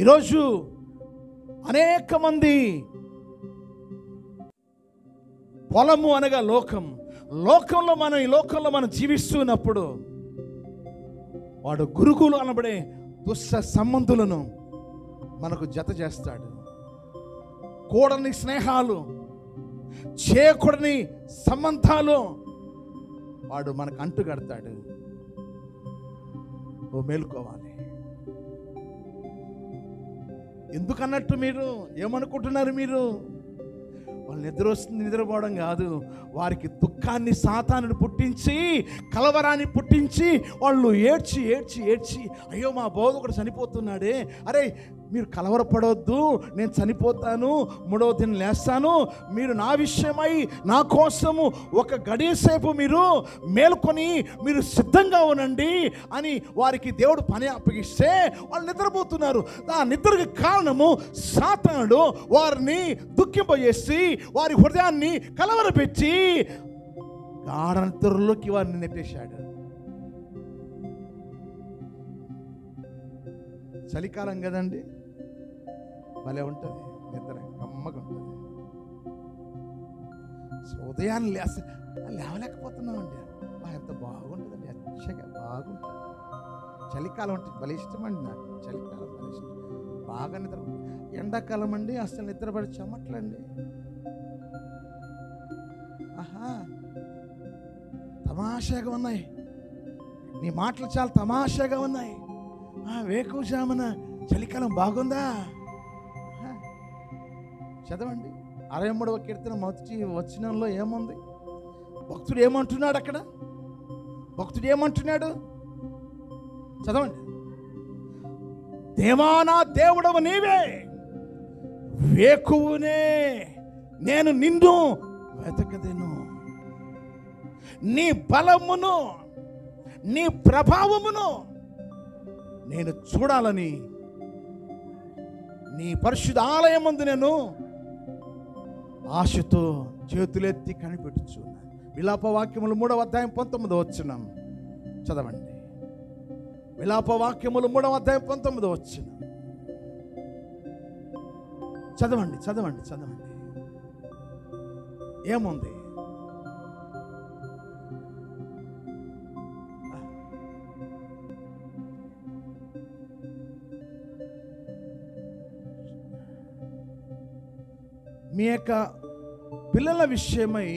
ఈరోజు అనేక మంది పొలము అనగా లోకంలో మనం జీవిస్తున్నప్పుడు వాడు గురుకులు అనబడే దుష్ట సంబంధులను మనకు జత చేస్తాడు. కూడని స్నేహాలు, చేయకూడని సంబంధాలు వాడు మనకు అంటుగడతాడు. ఓ మేలుకోవాలి. ఎందుకన్నట్టు మీరు ఏమనుకుంటున్నారు? మీరు వాళ్ళు నిద్ర వస్తుంది, నిద్రపోవడం కాదు, వారికి దుఃఖాన్ని సాతానుడు పుట్టించి, కలవరాన్ని పుట్టించి, వాళ్ళు ఏడ్చి అయ్యో మా బోధకుడు చనిపోతున్నాడే, అరే మీరు కలవరపడవద్దు, నేను చనిపోతాను, 3వ దినం లేస్తాను, మీరు నా విషయమై నా కోసము ఒక గడియసేపు మీరు మేల్కొని మీరు సిద్ధంగా ఉండండి అని వారికి దేవుడు పని అప్పగిస్తే వాళ్ళు నిద్రపోతున్నారు. ఆ నిద్రకి కారణము సాతానుడు వారిని దుఃఖింపజేసి వారి హృదయాన్ని కలవరపెట్టి గాఢ నిద్రలోకి వారిని నెట్టేశాడు. చలికాలం కదండి, భలే ఉంటుంది నిద్ర, కమ్మగా ఉంటుంది. ఉదయాన్ని లేవలేకపోతున్నామండి. ఎంత బాగుంటుందండి, అచ్చగా బాగుంటుంది. చలికాలం అంటే భలే ఇష్టం అండి నాకు. చలికాలం భలే ఇష్టం, బాగా నిద్ర. ఎండాకాలం అండి అసలు నిద్రపడి చెమట్లండి. ఆహా, తమాషాగా ఉన్నాయి నీ మాటలు, చాలా తమాషాగా ఉన్నాయి. వేకువజామున చలికాలం బాగుందా? చదవండి 63వ కీర్తన మొదటి వచనంలో ఏముంది? భక్తుడు ఏమంటున్నాడు అక్కడ? భక్తుడు ఏమంటున్నాడు చదవండి. దేవా నా దేవుడవు నీవే, వేకువనే నేను నిన్ను వెతకదెను. నీ బలమును నీ ప్రభావమును నేను చూడాలని నీ పరిశుద్ధ ఆలయమందు నేను ఆశతో చేతులెత్తి కనిపెట్టుచున్నాను. విలాపవాక్యములు 3వ అధ్యాయం 19వ వచనం చదవండి. విలాపవాక్యములు 3వ అధ్యాయం 19వ వచనం చదవండి. ఏముంది? మీ యొక్క పిల్లల విషయమై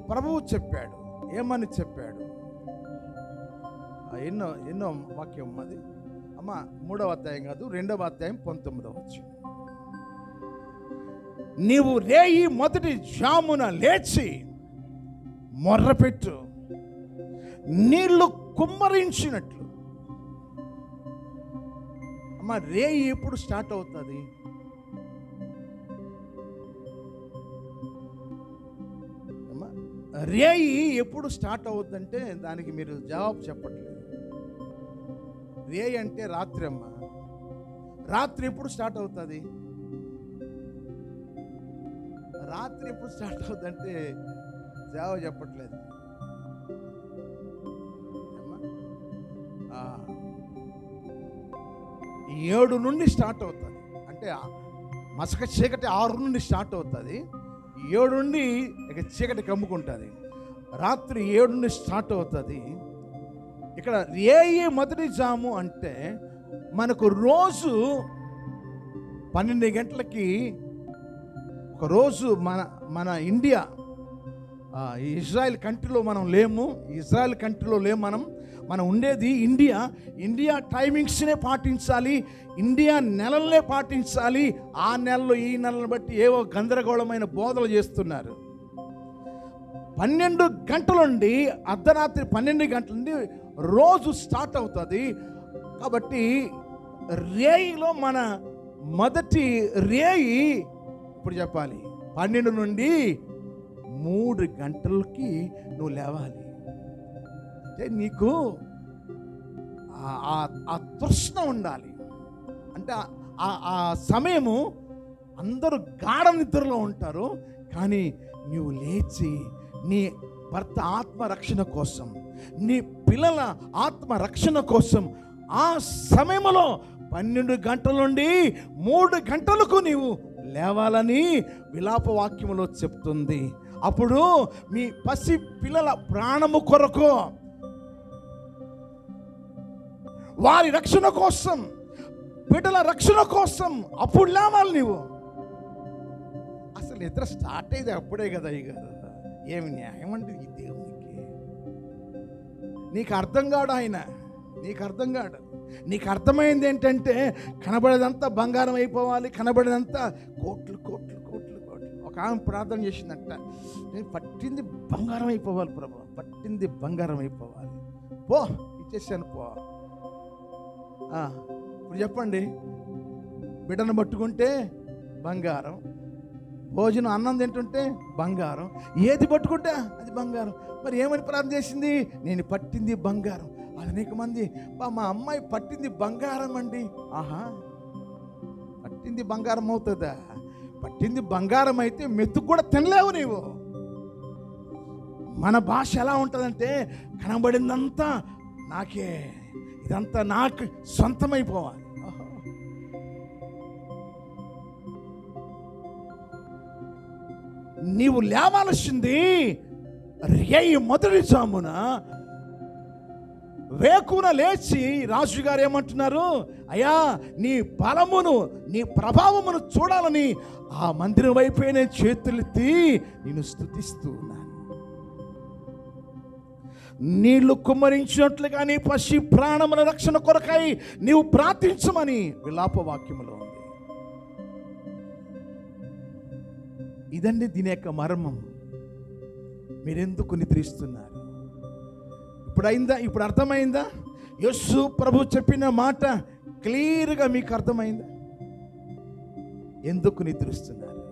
ప్రభువు చెప్పాడు. ఏమని చెప్పాడు? ఎన్నో వాక్యం అది అమ్మ, 3వ అధ్యాయం కాదు, 2వ అధ్యాయం 19వ వచనం. నీవు రేయి మొదటి జామున లేచి మొర్రపెట్టు, నీళ్లు కుమ్మరించినట్లు. అమ్మ, రేయి ఎప్పుడు స్టార్ట్ అవుతుంది? రేయి ఎప్పుడు స్టార్ట్ అవుతుందంటే దానికి మీరు జవాబు చెప్పట్లేదు. రేయి అంటే రాత్రి అమ్మ. రాత్రి ఎప్పుడు స్టార్ట్ అవుతుంది? రాత్రి ఎప్పుడు స్టార్ట్ అవుతుందంటే జవాబు చెప్పట్లేదు. 7 నుండి స్టార్ట్ అవుతుంది. అంటే మసక చీకటి 6 నుండి స్టార్ట్ అవుతుంది. 7 నుండి ఇక చీకటి కమ్ముకుంటుంది. రాత్రి 7 నుండి స్టార్ట్ అవుతుంది. ఇక్కడ రేయి మొదటి జాము అంటే మనకు రోజు 12 గంటలకి ఒకరోజు మన ఇండియా, ఇజ్రాయెల్ కంట్రీలో మనం లేము. ఇజ్రాయెల్ కంట్రీలో లేము. మనం ఉండేది ఇండియా టైమింగ్స్నే పాటించాలి, ఇండియా నెలలనే పాటించాలి. ఆ నెలలో ఈ నెలను బట్టి ఏవో గందరగోళమైన బోధలు చేస్తున్నారు. 12 గంటల నుండి అర్ధరాత్రి 12 గంటల నుండి రోజు స్టార్ట్ అవుతుంది. కాబట్టి రేయిలో మన మొదటి రేయి ఇప్పుడు చెప్పాలి 12 నుండి 3 గంటలకి నువ్వు లేవాలి. అంటే నీకు ఆ తృష్ణ ఉండాలి. అంటే ఆ సమయము అందరూ గాఢ నిద్రలో ఉంటారు, కానీ నువ్వు లేచి నీ భర్త ఆత్మరక్షణ కోసం, నీ పిల్లల ఆత్మరక్షణ కోసం ఆ సమయంలో 12 గంటల నుండి 3 గంటలకు నీవు లేవాలని విలాప వాక్యములో చెప్తుంది. అప్పుడు మీ పసి పిల్లల ప్రాణము కొరకు, వారి రక్షణ కోసం, బిడ్డల రక్షణ కోసం అప్పుడు లేవాలి నీవు. అసలు నిద్ర స్టార్ట్ అయ్యేది అప్పుడే కదా. ఇక ఏమి న్యాయం అంటే ఈ దేవునికి? నీకు అర్థం కాడు ఆయన, నీకు అర్థం కాడు. నీకు అర్థమైంది ఏంటంటే కనబడేదంతా బంగారం అయిపోవాలి, కనబడేదంతా కోట్లు కోట్లు కోట్లు కోట్లు. ఒక ఆమె ప్రార్థన చేసిందంట, నేను పట్టింది బంగారం అయిపోవాలి ప్రభు, పట్టింది బంగారం అయిపోవాలి. పో ఇచ్చేసాను పో. ఇప్పుడు చెప్పండి, బిడ్డను పట్టుకుంటే బంగారం, భోజనం అన్నం తింటుంటే బంగారం, ఏది పట్టుకుంటే అది బంగారం. మరి ఏమని ప్రార్థన చేసింది? నేను పట్టింది బంగారం. అనేక మంది మా అమ్మాయి పట్టింది బంగారం అండి. ఆహా, పట్టింది బంగారం అవుతుందా? పట్టింది బంగారం అయితే మెతుకు కూడా తినలేవు నీవు. మన భాష ఎలా ఉంటుందంటే కనబడిందంతా నాకే, ఇదంతా నాకు సొంతమైపోవాలి. నీవు లేవాల్సింది మొదటి జామున వేకున లేచి. రాజుగారు ఏమంటున్నారు? అయ్యా, నీ బలమును, నీ ప్రభావమును చూడాలని ఆ మందిరం వైపే నేను చేతులెత్తి నేను స్తుతిస్తూ ఉన్నాను. నీళ్లు కుమ్మరించినట్లుగా నీ పసి ప్రాణముల రక్షణ కొరకై నీవు ప్రార్థించమని విలాప వాక్యములో ఉంది. ఇదండి దీని యొక్క మర్మం. మీరెందుకు నిద్రిస్తున్నారు? ఇప్పుడు అర్థమైందా? యేసు ప్రభు చెప్పిన మాట క్లియర్గా మీకు అర్థమైందా? ఎందుకు నిద్రిస్తున్నారు?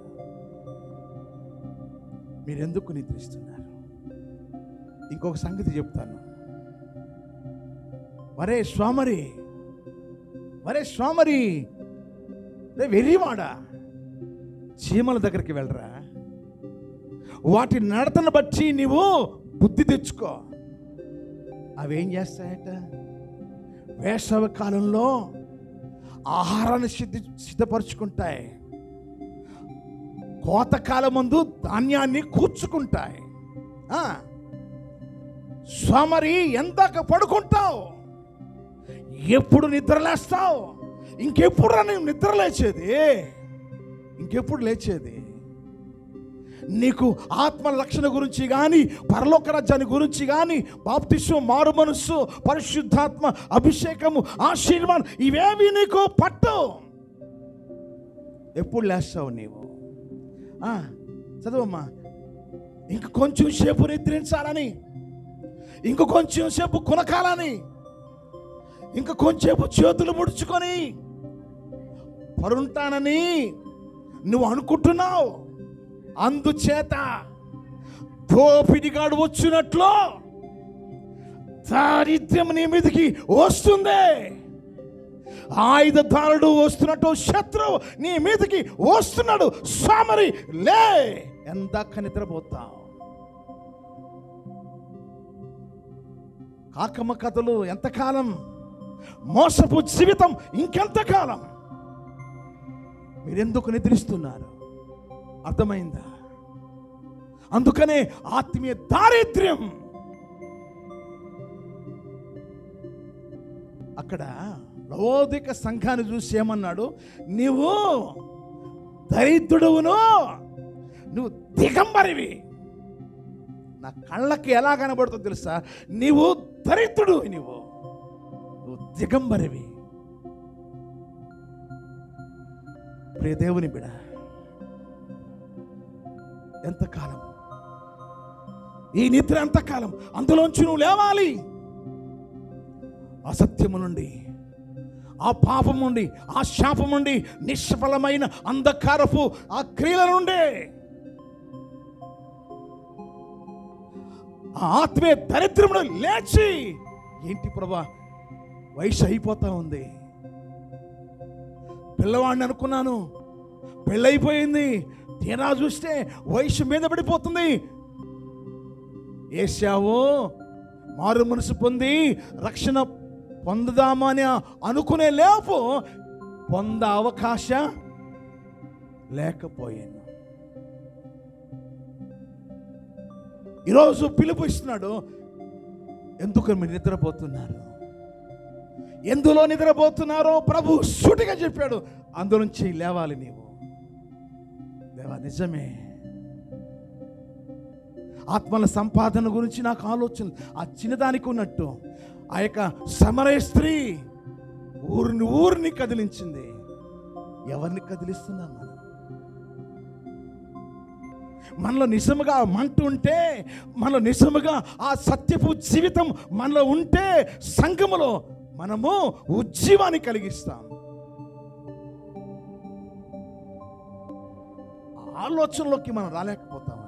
మీరెందుకు నిద్రిస్తున్నారు? ఇంకొక సంగతి చెప్తాను. వరే స్వామరి, వరే స్వామరి, రే వెర్రివాడా, చీమల దగ్గరికి వెళ్ళరా, వాటి నడతను బట్టి నీవు బుద్ధి తెచ్చుకో. అవేం చేస్తాయట? వేసవి కాలంలో ఆహారాన్ని సిద్ధపరుచుకుంటాయి, కోతకాలం ముందు ధాన్యాన్ని కూర్చుకుంటాయి. సోమరి, ఎందాక పడుకుంటావు? ఎప్పుడు నిద్రలేస్తావు? ఇంకెప్పుడు నీవు నిద్ర లేచేది? ఇంకెప్పుడు లేచేది? నీకు ఆత్మ రక్షణ గురించి కానీ, పరలోక రాజ్యాన్ని గురించి కానీ, బాప్తిస్మం, మారు మనస్సు, పరిశుద్ధాత్మ అభిషేకము, ఆశీర్వాదం ఇవేవి నీకు పట్టు. ఎప్పుడు లేస్తావు నీవు? చదవమ్మా. ఇంక కొంచెం సేపు నిద్రించాలని, ఇంక కొంచెం సేపు కొనకాలని, ఇంక కొంచెంసేపు చేతులు ముడుచుకొని పరుంటానని నువ్వు అనుకుంటున్నావు. అందుచేత దోపిడిగాడు వచ్చినట్లు దారిద్ర్యం నీ మీదకి వస్తుంది. ఆయుధదారుడు వస్తున్నట్టు శత్రువు నీ మీదకి వస్తున్నాడు. సోమరి, లే, ఎందాక నిద్రపోతావు? కాకమ్మ కథలు ఎంతకాలం? మోసపు జీవితం ఇంకెంతకాలం? మీరెందుకు నిద్రిస్తున్నారు? అర్థమైందా? అందుకనే ఆత్మీయ దారిద్ర్యం. అక్కడ లవోదిక సంఘాన్ని చూసి ఏమన్నాడు? నీవు దరిద్రుడువును, నువ్వు దిగంబరివి. నా కళ్ళకి ఎలా కనబడుతుందో తెలుసా? నీవు దరిద్రుడు, నువ్వు దిగంబరివి. ప్రియ దేవుని బిడ్డ, ఎంతకాలం ఈ నిద్ర? ఎంతకాలం? అందులోంచి నువ్వు లేవాలి. అసత్యము నుండి, ఆ పాపం నుండి, ఆ శాపం నుండి, నిష్ఫలమైన అంధకారపు ఆ క్రియల నుండి ఆ ఆత్మీయ దరిద్రమును లేచి, ఏంటి ప్రభా వయసు అయిపోతా ఉంది, పిల్లవాడిని అనుకున్నాను, పెళ్ళైపోయింది, తీరా చూస్తే వయసు మీద పడిపోతుంది. ఏశావు మారు మనసు పొంది రక్షణ పొందుదామని అనుకునే లేపు పొంద అవకాశం లేకపోయాను. ఈరోజు పిలుపు ఇస్తున్నాడు. ఎందుకు మీరు నిద్రపోతున్నారు? ఎందులో నిద్రపోతున్నారో ప్రభు సూటిగా చెప్పాడు. అందులోంచి లేవాలి నీవు. దేవా నిజమే, ఆత్మల సంపాదన గురించి నాకు ఆలోచన ఆ చిన్నదానికి ఉన్నట్టు ఆ యొక్క సమరయ స్త్రీ ఊరిని కదిలించింది. ఎవరిని కదిలిస్తున్నాం మనం? మనలో నిజముగా మంట ఉంటే, మనలో నిజముగా ఆ సత్యపు జీవితం మనలో ఉంటే సంఘములో మనము ఉజ్జీవాన్ని కలిగిస్తాం. ఆలోచనలోకి మనం రాలేకపోతాం.